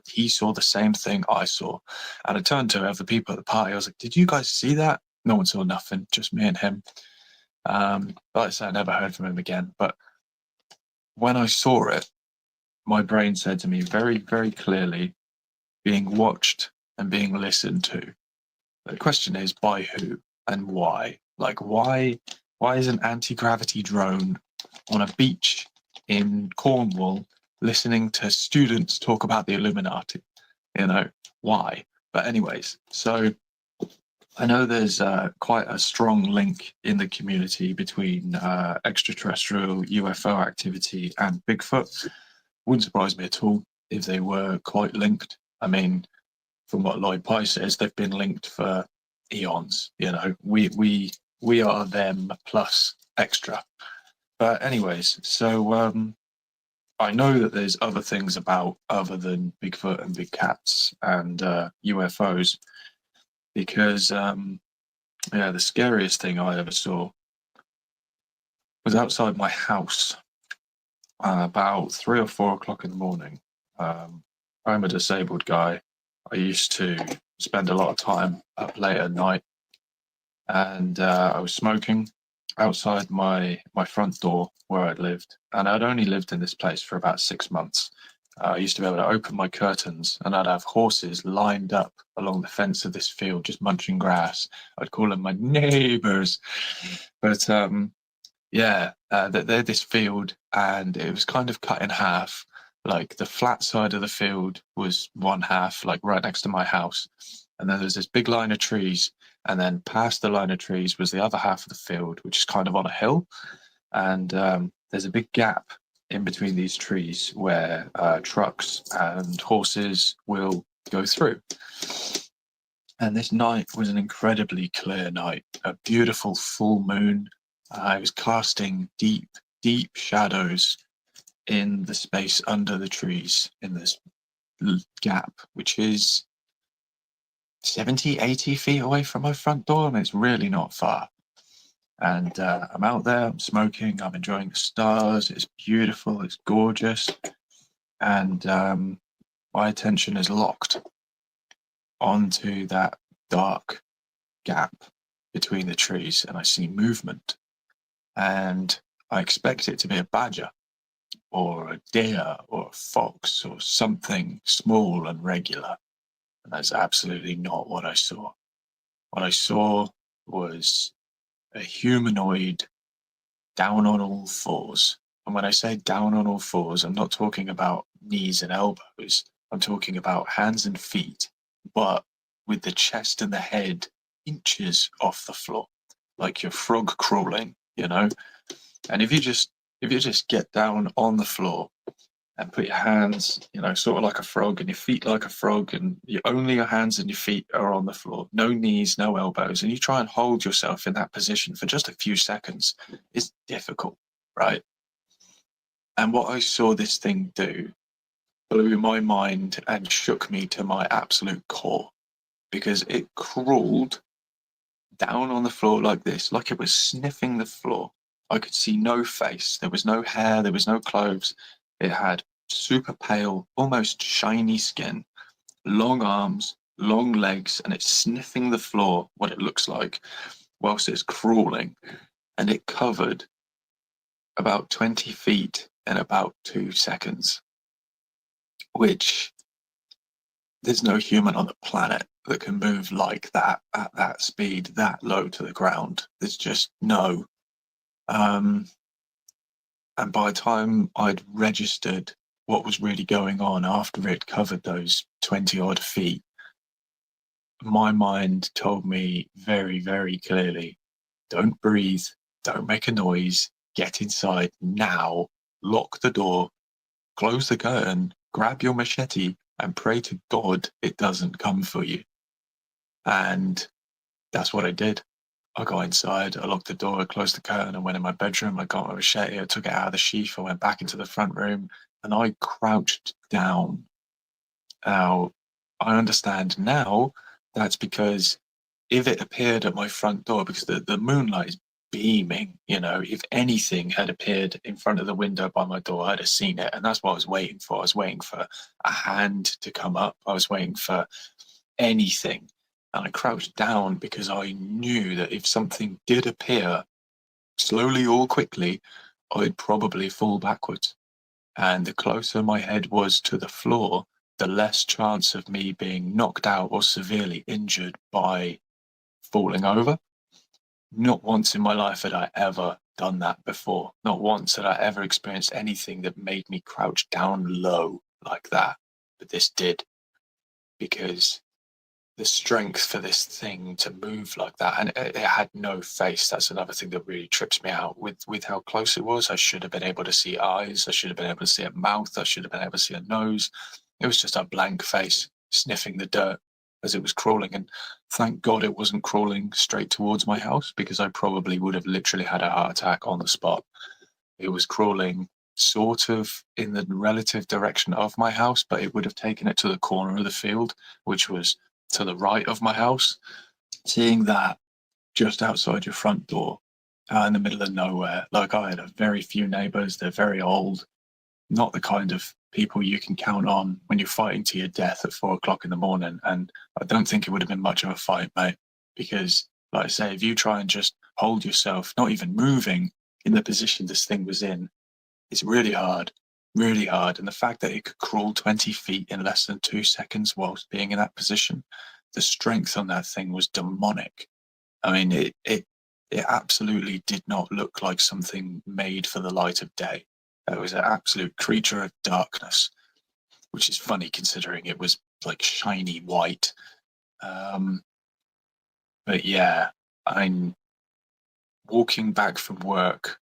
he saw the same thing I saw. And I turned to other people at the party. I was like, did you guys see that? No one saw nothing, just me and him. Like I said, I never heard from him again. But when I saw it, my brain said to me very, very clearly, being watched and being listened to. The question is, by who and why? Like, why is an anti-gravity drone on a beach in Cornwall listening to students talk about the Illuminati? You know, why? But anyways, so I know there's quite a strong link in the community between extraterrestrial UFO activity and Bigfoot. Wouldn't surprise me at all if they were quite linked. I mean, from what Lloyd Pye says, they've been linked for eons. You know, we are them plus extra. But anyways, so I know that there's other things about other than Bigfoot and big cats and UFOs, because yeah, the scariest thing I ever saw was outside my house about 3 or 4 o'clock in the morning. I'm a disabled guy. I used to spend a lot of time up late at night, and I was smoking outside my front door where I'd lived, and I'd only lived in this place for about 6 months. I used to be able to open my curtains, and I'd have horses lined up along the fence of this field, just munching grass. I'd call them my neighbours, but yeah, they're this field, and it was kind of cut in half. Like the flat side of the field was one half, like right next to my house, and then there's this big line of trees, and then past the line of trees was the other half of the field, which is kind of on a hill, and there's a big gap in between these trees where trucks and horses will go through. And this night was an incredibly clear night, a beautiful full moon. I was casting deep, deep shadows in the space under the trees in this gap, which is 70, 80 feet away from my front door. I mean, it's really not far. And I'm out there, I'm smoking, I'm enjoying the stars. It's beautiful, it's gorgeous. And my attention is locked onto that dark gap between the trees, and I see movement. And I expect it to be a badger or a deer or a fox or something small and regular. And that's absolutely not what I saw. What I saw was a humanoid down on all fours. And when I say down on all fours, I'm not talking about knees and elbows. I'm talking about hands and feet, but with the chest and the head inches off the floor, like you're frog crawling, you know? And if you just get down on the floor and put your hands, you know, sort of like a frog, and your feet like a frog, and only your hands and your feet are on the floor, no knees, no elbows, and you try and hold yourself in that position for just a few seconds, it's difficult, right? And what I saw this thing do blew my mind and shook me to my absolute core, because it crawled down on the floor like this, like it was sniffing the floor. I could see no face, there was no hair, there was no clothes. It had super pale, almost shiny skin, long arms, long legs, and it's sniffing the floor, what it looks like, whilst it's crawling. And it covered about 20 feet in about 2 seconds, which there's no human on the planet that can move like that at that speed, that low to the ground. There's just no. And by the time I'd registered what was really going on after it covered those 20 odd feet, my mind told me very, very clearly, don't breathe, don't make a noise, get inside now, lock the door, close the curtain, grab your machete, and pray to God it doesn't come for you. And that's what I did. I got inside, I locked the door, I closed the curtain, I went in my bedroom, I got my machete, I took it out of the sheath, I went back into the front room, and I crouched down. Now, I understand now that's because if it appeared at my front door, because the moonlight is beaming, if anything had appeared in front of the window by my door, I'd have seen it. And that's what I was waiting for. I was waiting for a hand to come up. I was waiting for anything. And I crouched down because I knew that if something did appear, slowly or quickly, I'd probably fall backwards. And the closer my head was to the floor, the less chance of me being knocked out or severely injured by falling over. Not once in my life had I ever done that before. Not once had I ever experienced anything that made me crouch down low like that. But this did, because the strength for this thing to move like that, and it had no face. That's another thing that really trips me out with how close it was. I should have been able to see eyes. I should have been able to see a mouth. I should have been able to see a nose. It was just a blank face sniffing the dirt as it was crawling. And thank God it wasn't crawling straight towards my house, because I probably would have literally had a heart attack on the spot. It was crawling sort of in the relative direction of my house, but it would have taken it to the corner of the field, which was to the right of my house. Seeing that just outside your front door, out in the middle of nowhere, like I had a very few neighbors, they're very old, not the kind of people you can count on when you're fighting to your death at 4 o'clock in the morning. And I don't think it would have been much of a fight, mate, because like I say, if you try and just hold yourself, not even moving in the position this thing was in, it's really hard, really hard. And the fact that it could crawl 20 feet in less than 2 seconds whilst being in that position, the strength on that thing was demonic. I mean, it absolutely did not look like something made for the light of day. It was an absolute creature of darkness, which is funny considering it was like shiny white. But yeah, I'm walking back from work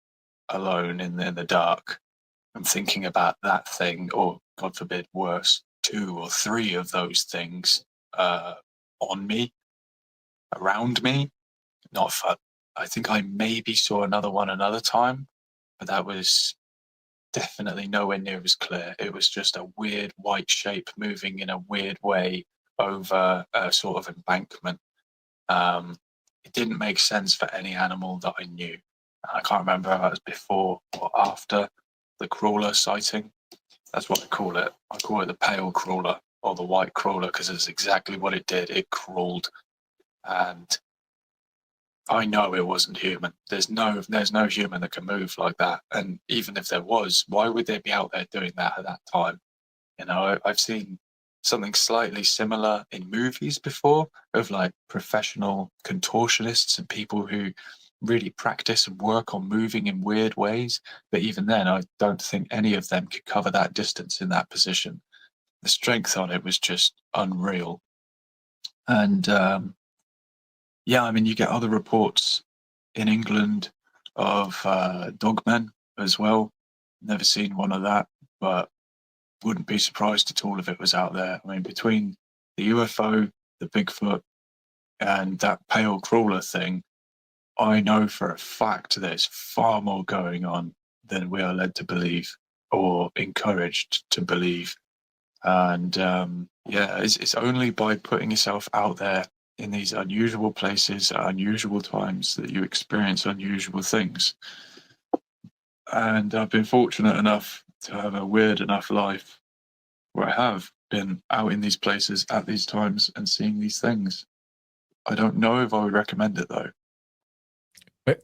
alone in the dark. I'm thinking about that thing, or God forbid, worse, 2 or 3 of those things on me, around me. Not fun. I think I maybe saw another one another time, but that was definitely nowhere near as clear. It was just a weird white shape moving in a weird way over a sort of embankment. It didn't make sense for any animal that I knew. I can't remember if that was before or after the crawler sighting. That's what I call it. I call it the pale crawler or the white crawler, because it's exactly what it did. It crawled, and I know it wasn't human. There's no human that can move like that. And even if there was, why would they be out there doing that at that time? I've seen something slightly similar in movies before, of like professional contortionists and people who really practice and work on moving in weird ways. But even then, I don't think any of them could cover that distance in that position. The strength on it was just unreal. And yeah, I mean, you get other reports in England of dogmen as well. Never seen one of that, but wouldn't be surprised at all if it was out there. I mean, between the UFO, the Bigfoot, and that pale crawler thing, I know for a fact there's far more going on than we are led to believe or encouraged to believe. And yeah, it's only by putting yourself out there in these unusual places at unusual times that you experience unusual things. And I've been fortunate enough to have a weird enough life where I have been out in these places at these times and seeing these things. I don't know if I would recommend it though.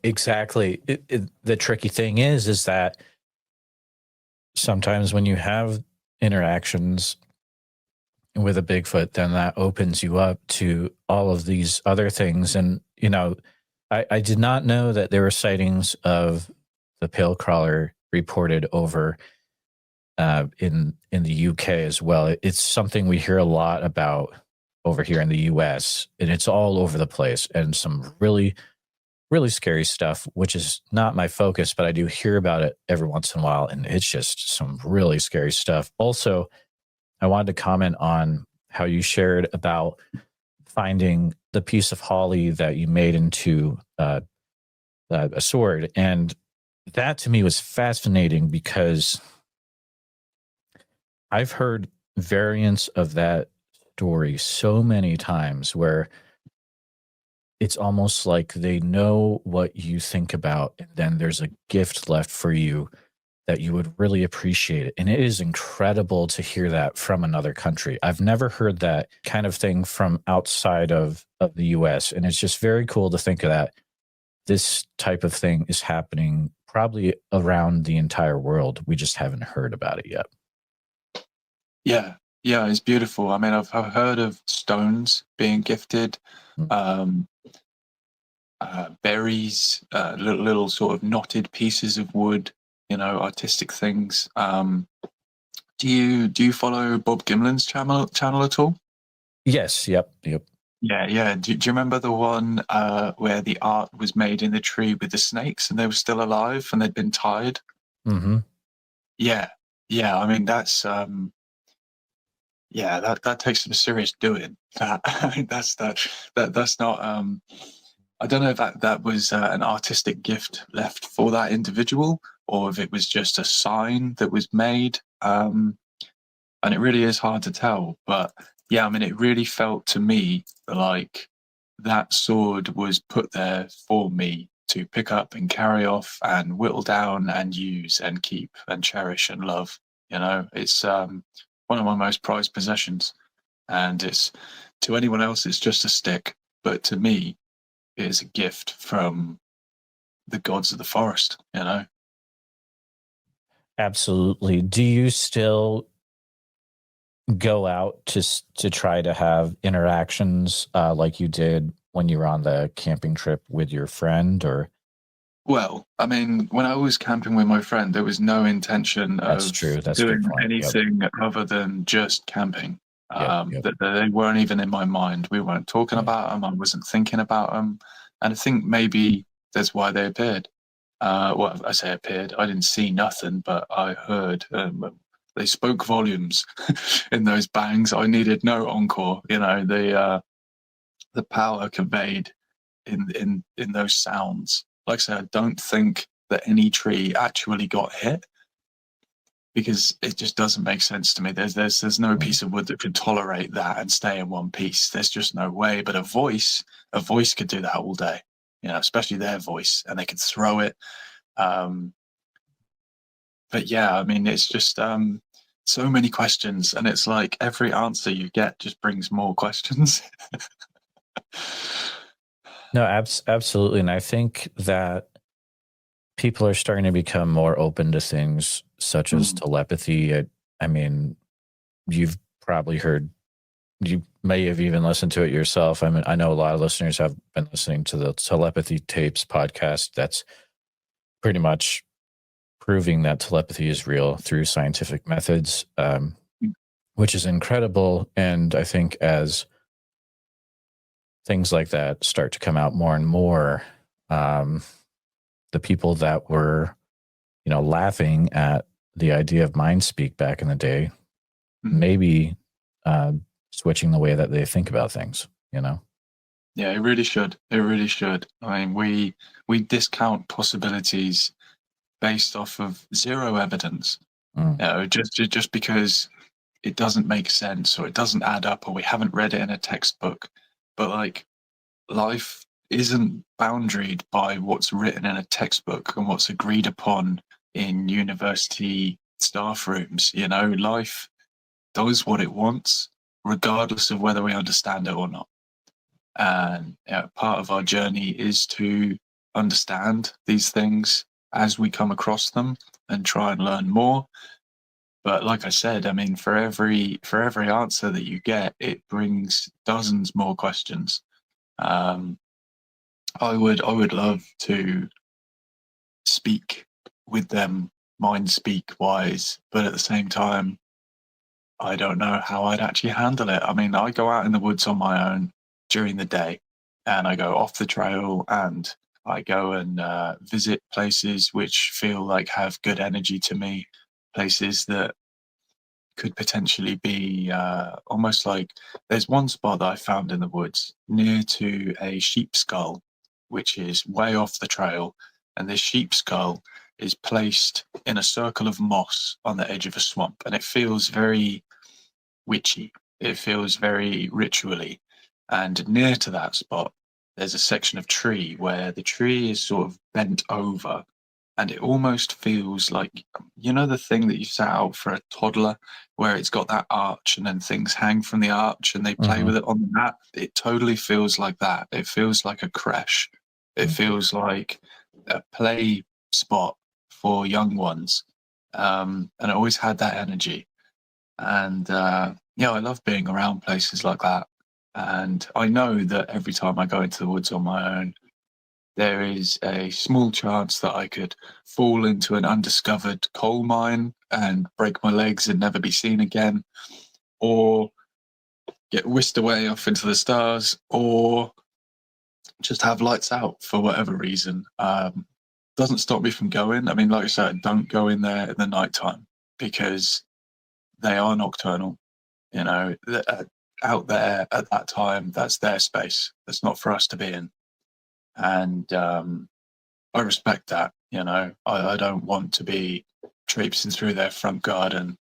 Exactly. The tricky thing is that sometimes when you have interactions with a Bigfoot, then that opens you up to all of these other things. And, I did not know that there were sightings of the pale crawler reported over in the UK as well. It's something we hear a lot about over here in the US, and it's all over the place, and some really, really scary stuff, which is not my focus, but I do hear about it every once in a while, and it's just some really scary stuff. Also, I wanted to comment on how you shared about finding the piece of holly that you made into a sword. And that to me was fascinating because I've heard variants of that story so many times where it's almost like they know what you think about, and then there's a gift left for you that you would really appreciate it. And it is incredible to hear that from another country. I've never heard that kind of thing from outside of the US. And it's just very cool to think of that this type of thing is happening probably around the entire world. We just haven't heard about it yet. Yeah, yeah, it's beautiful. I mean, I've heard of stones being gifted, um, berries, little sort of knotted pieces of wood, artistic things. Do you follow Bob Gimlin's channel at all? Yes. Yep. Yeah, yeah. Do you remember the one where the art was made in the tree with the snakes and they were still alive and they'd been tied? Mm-hmm. Yeah, yeah. I mean, yeah, that takes some serious doing. That's not. I don't know if that was an artistic gift left for that individual, or if it was just a sign that was made. And it really is hard to tell. But yeah, I mean, it really felt to me like that sword was put there for me to pick up and carry off and whittle down and use and keep and cherish and love. It's one of my most prized possessions, and it's to anyone else, it's just a stick, but to me, it is a gift from the gods of the forest. Absolutely. Do you still go out to try to have interactions like you did when you were on the camping trip with your friend? Or Well, I mean, when I was camping with my friend, there was no intention that's of true. That's a good doing point. Yep. anything other than just camping. Yep. That they weren't even in my mind. We weren't talking Yeah. about them. I wasn't thinking about them, and I think maybe that's why they appeared. Well, I say appeared. I didn't see nothing, but I heard. They spoke volumes in those bangs. I needed no encore. The power conveyed in those sounds. Like I said, I don't think that any tree actually got hit because it just doesn't make sense to me. There's no piece of wood that could tolerate that and stay in one piece. There's just no way. But a voice could do that all day. Especially their voice, and they could throw it. But yeah, I mean, it's just so many questions, and it's like every answer you get just brings more questions. No, absolutely. And I think that people are starting to become more open to things such as telepathy. I mean, you've probably heard, you may have even listened to it yourself. I mean, I know a lot of listeners have been listening to the Telepathy Tapes podcast. That's pretty much proving that telepathy is real through scientific methods, which is incredible. And I think as things like that start to come out more and more, the people that were, laughing at the idea of mind speak back in the day, maybe switching the way that they think about things. Yeah, it really should. It really should. I mean, we discount possibilities based off of zero evidence. Just because it doesn't make sense or it doesn't add up or we haven't read it in a textbook. But like, life isn't boundaried by what's written in a textbook and what's agreed upon in university staff rooms. Life does what it wants, regardless of whether we understand it or not. And part of our journey is to understand these things as we come across them and try and learn more. But like I said, I mean, for every answer that you get, it brings dozens more questions. I would love to speak with them, mind speak wise, but at the same time, I don't know how I'd actually handle it. I mean, I go out in the woods on my own during the day, and I go off the trail and I go and visit places which feel like have good energy to me, places that could potentially be almost like there's one spot that I found in the woods near to a sheep skull, which is way off the trail. And this sheep skull is placed in a circle of moss on the edge of a swamp. And it feels very witchy, it feels very ritually. And near to that spot, there's a section of tree where the tree is sort of bent over and it almost feels like, the thing that you set out for a toddler where it's got that arch and then things hang from the arch and they play with it on the mat. It totally feels like that. It feels like a creche. It feels like a play spot for young ones. And it always had that energy. And I love being around places like that. And I know that every time I go into the woods on my own, there is a small chance that I could fall into an undiscovered coal mine and break my legs and never be seen again, or get whisked away off into the stars, or just have lights out for whatever reason. Doesn't stop me from going. I mean, like I said, don't go in there in the nighttime because they are nocturnal. Out there at that time, that's their space. That's not for us to be in. And I respect that. I don't want to be traipsing through their front garden,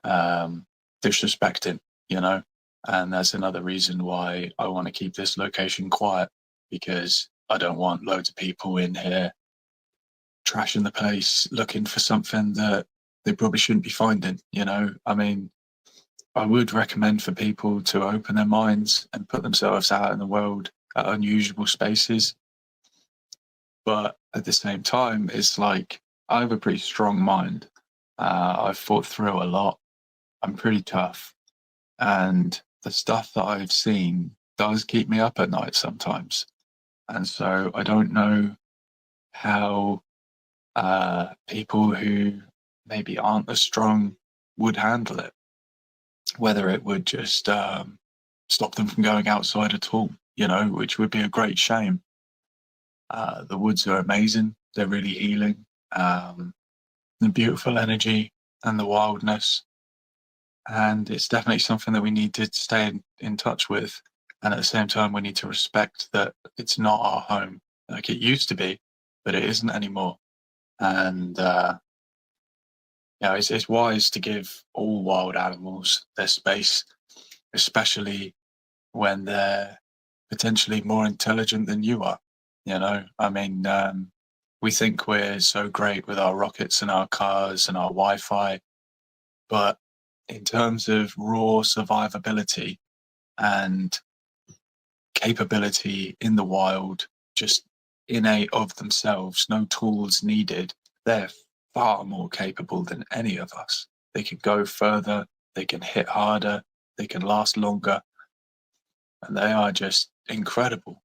disrespecting. And that's another reason why I want to keep this location quiet, because I don't want loads of people in here trashing the place, looking for something that they probably shouldn't be finding. I mean, I would recommend for people to open their minds and put themselves out in the world at unusual spaces. But at the same time, it's like I have a pretty strong mind. I've fought through a lot. I'm pretty tough. And the stuff that I've seen does keep me up at night sometimes. And so I don't know how people who maybe aren't as strong would handle it. Whether it would just stop them from going outside at all, which would be a great shame. The woods are amazing. They're really healing. The beautiful energy and the wildness. And it's definitely something that we need to stay in touch with. And at the same time, we need to respect that it's not our home. Like it used to be, but it isn't anymore. And it's wise to give all wild animals their space, especially when they're potentially more intelligent than you are. I mean, we think we're so great with our rockets and our cars and our Wi-Fi, but in terms of raw survivability and capability in the wild, just innate of themselves, no tools needed, they're far more capable than any of us. They can go further, they can hit harder, they can last longer, and they are just incredible.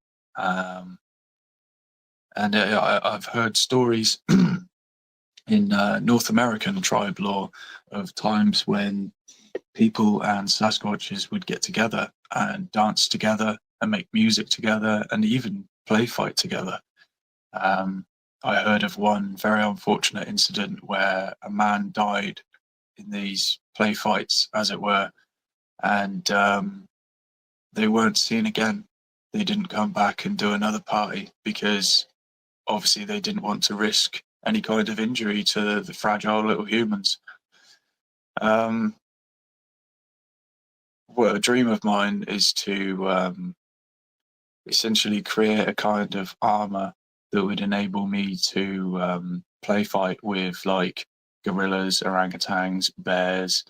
And I've heard stories in North American tribe lore of times when people and Sasquatches would get together and dance together and make music together and even play fight together. I heard of one very unfortunate incident where a man died in these play fights, as it were, and they weren't seen again. They didn't come back and do another party because obviously they didn't want to risk any kind of injury to the fragile little humans. Well, a dream of mine is to essentially create a kind of armor that would enable me to play fight with like gorillas, orangutans, bears.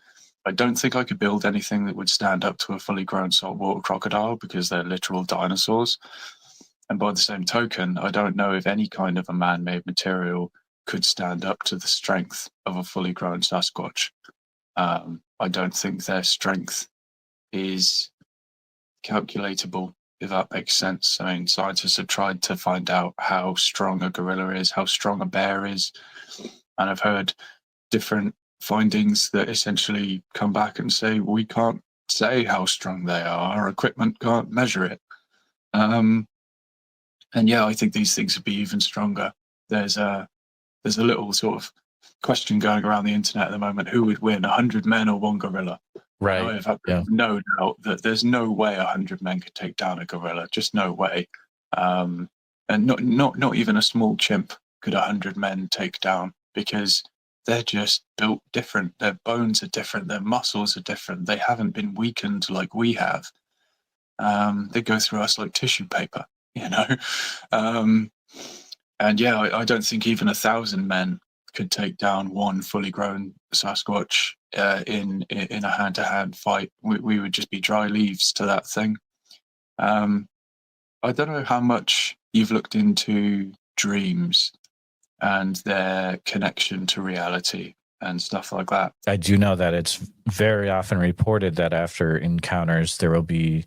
I don't think I could build anything that would stand up to a fully grown saltwater crocodile because they're literal dinosaurs. And by the same token, I don't know if any kind of a man-made material could stand up to the strength of a fully grown Sasquatch. I don't think their strength is calculatable, if that makes sense. I mean, scientists have tried to find out how strong a gorilla is, how strong a bear is, and I've heard different findings that essentially come back and say, we can't say how strong they are, our equipment can't measure it. And yeah, I think these things would be even stronger. There's a little sort of question going around the internet at the moment: who would win, 100 men or one gorilla? And I Right. have Yeah. no doubt that there's no way 100 men could take down a gorilla. Just no way. And not even a small chimp could 100 men take down, because they're just built different. Their bones are different. Their muscles are different. They haven't been weakened like we have. They go through us like tissue paper, you know. And yeah, I don't think even 1,000 men could take down one fully grown Sasquatch in a hand-to-hand fight. We would just be dry leaves to that thing. I don't know how much you've looked into dreams and their connection to reality and stuff like that. I do know that it's very often reported that after encounters, there will be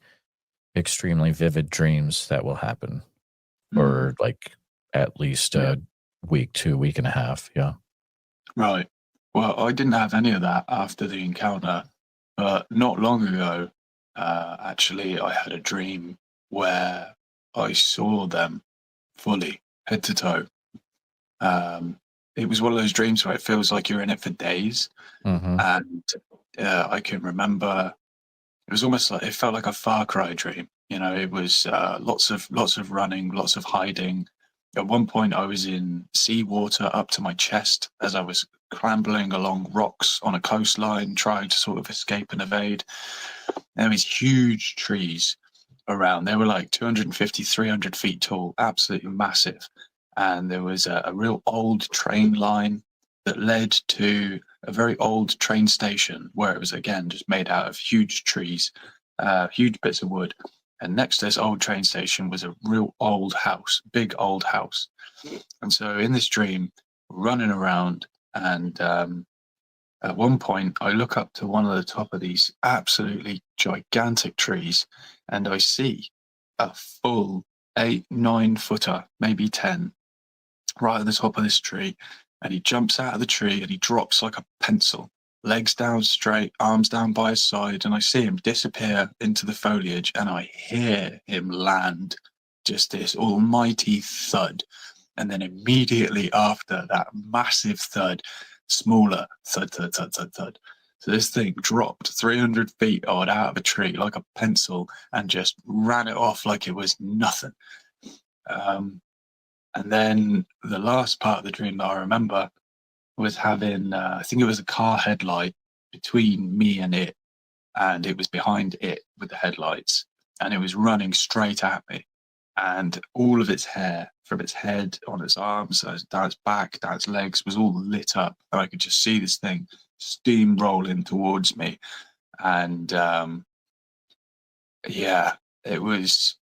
extremely vivid dreams that will happen, or like at least a week to a week and a half. Yeah. Right. Well, I didn't have any of that after the encounter, but not long ago, actually, I had a dream where I saw them fully, head to toe. It was one of those dreams where it feels like you're in it for days, Mm-hmm. and I can remember it was almost like it felt like a Far Cry dream. You know, it was lots of running, lots of hiding. At one point, I was in seawater up to my chest as I was clambering along rocks on a coastline, trying to sort of escape and evade. There was huge trees around. They were like 250, 300 feet tall, absolutely massive. And there was a real old train line that led to a very old train station where it was, again, just made out of huge trees, huge bits of wood. And next to this old train station was a real old house, big old house. And so in this dream, running around, and at one point, I look up to one of the top of these absolutely gigantic trees, and I see a full 8, 9 footer, maybe 10, right at the top of this tree. And he jumps out of the tree and he drops like a pencil, legs down straight, arms down by his side. And I see him disappear into the foliage, and I hear him land, just this almighty thud. And then immediately after that massive thud, smaller thud, thud, thud, thud, thud. So this thing dropped 300 feet odd out of a tree like a pencil and just ran it off like it was nothing. And then the last part of the dream that I remember was having, I think it was a car headlight between me and it was behind it with the headlights, and it was running straight at me. And all of its hair, from its head, on its arms, down its back, down its legs, was all lit up. And I could just see this thing steamrolling towards me. And yeah, it was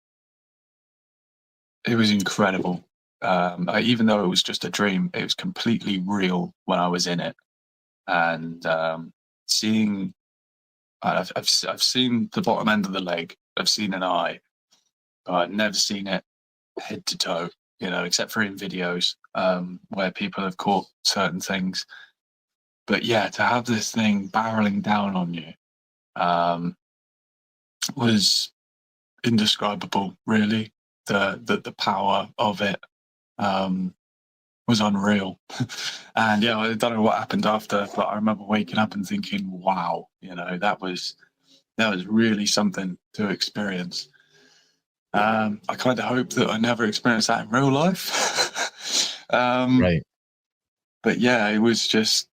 incredible. Even though it was just a dream, it was completely real when I was in it. And seeing, I've seen the bottom end of the leg, I've seen an eye, but I've never seen it head to toe, you know, except for in videos where people have caught certain things. But yeah, to have this thing barreling down on you was indescribable, really. The power of it was unreal. And yeah, I don't know what happened after, but I remember waking up and thinking, wow, you know, that was really something to experience. I kind of hope that I never experience that in real life. Right. But yeah, it was just,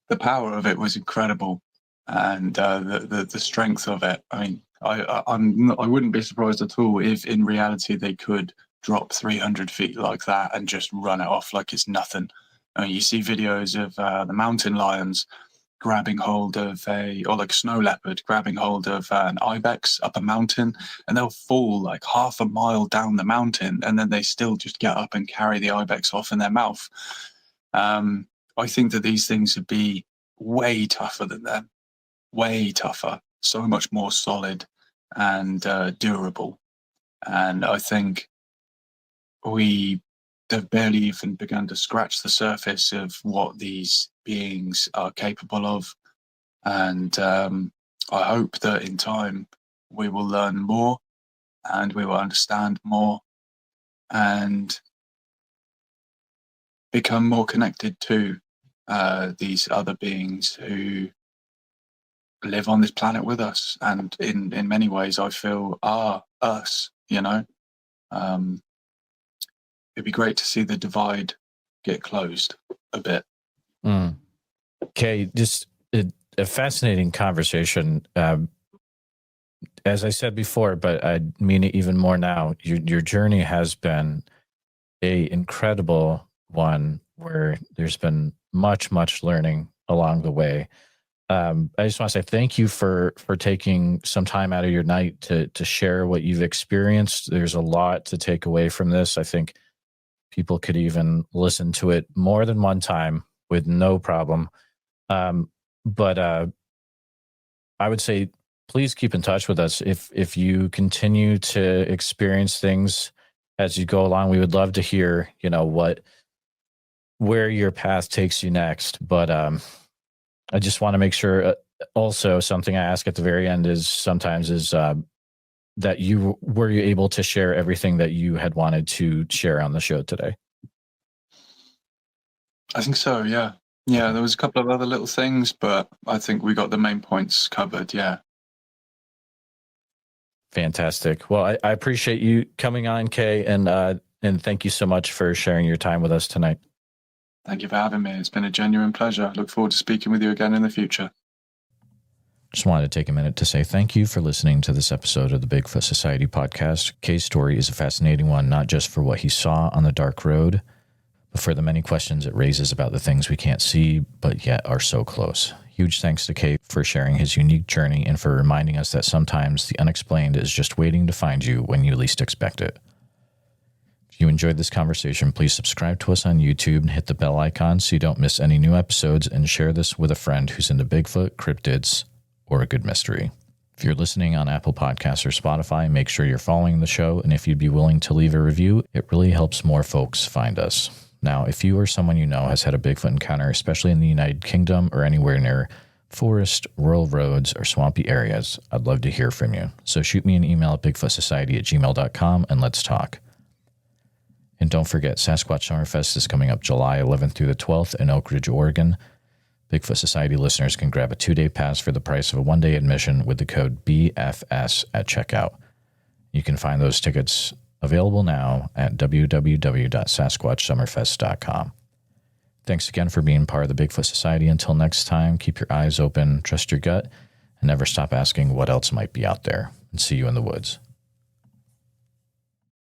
the power of it was incredible, and the strength of it. I mean, I wouldn't be surprised at all if in reality they could drop 300 feet like that and just run it off like it's nothing. I mean, you see videos of the mountain lions grabbing hold of or like a snow leopard grabbing hold of an ibex up a mountain, and they'll fall like half a mile down the mountain, and then they still just get up and carry the ibex off in their mouth. I think that these things would be way tougher than them, way tougher, so much more solid and durable. And I think we have barely even begun to scratch the surface of what these beings are capable of. And I hope that in time we will learn more and we will understand more and become more connected to these other beings who live on this planet with us, and in many ways I feel are us, you know. It'd be great to see the divide get closed a bit. Okay, just a fascinating conversation. As I said before, but I mean it even more now, your journey has been a incredible one where there's been much learning along the way. I just want to say thank you for taking some time out of your night to share what you've experienced. There's a lot to take away from this. I think people could even listen to it more than one time with no problem. But I would say please keep in touch with us if you continue to experience things as you go along. We would love to hear, you know, where your path takes you next. But I just want to make sure also something I ask at the very end is sometimes that you were you able to share everything that you had wanted to share on the show today? I think so, yeah. Yeah, there was a couple of other little things, but I think we got the main points covered, yeah. Fantastic. Well, I appreciate you coming on, Kay, and thank you so much for sharing your time with us tonight. Thank you for having me. It's been a genuine pleasure. Look forward to speaking with you again in the future. Just wanted to take a minute to say thank you for listening to this episode of the Bigfoot Society podcast. Kay's story is a fascinating one, not just for what he saw on the dark road, but for the many questions it raises about the things we can't see, but yet are so close. Huge thanks to Kay for sharing his unique journey and for reminding us that sometimes the unexplained is just waiting to find you when you least expect it. If you enjoyed this conversation, please subscribe to us on YouTube and hit the bell icon so you don't miss any new episodes, and share this with a friend who's into Bigfoot, cryptids, or a good mystery. If you're listening on Apple Podcasts or Spotify, make sure you're following the show, and if you'd be willing to leave a review, it really helps more folks find us. Now, if you or someone you know has had a Bigfoot encounter, especially in the United Kingdom or anywhere near forest, rural roads, or swampy areas, I'd love to hear from you. So shoot me an email at bigfootsociety@gmail.com and let's talk. And don't forget, Sasquatch Summerfest is coming up July 11th through the 12th in Oak Ridge, Oregon. Bigfoot Society listeners can grab a 2-day pass for the price of a 1-day admission with the code BFS at checkout. You can find those tickets available now at www.sasquatchsummerfest.com. Thanks again for being part of the Bigfoot Society. Until next time, keep your eyes open, trust your gut, and never stop asking what else might be out there. And see you in the woods.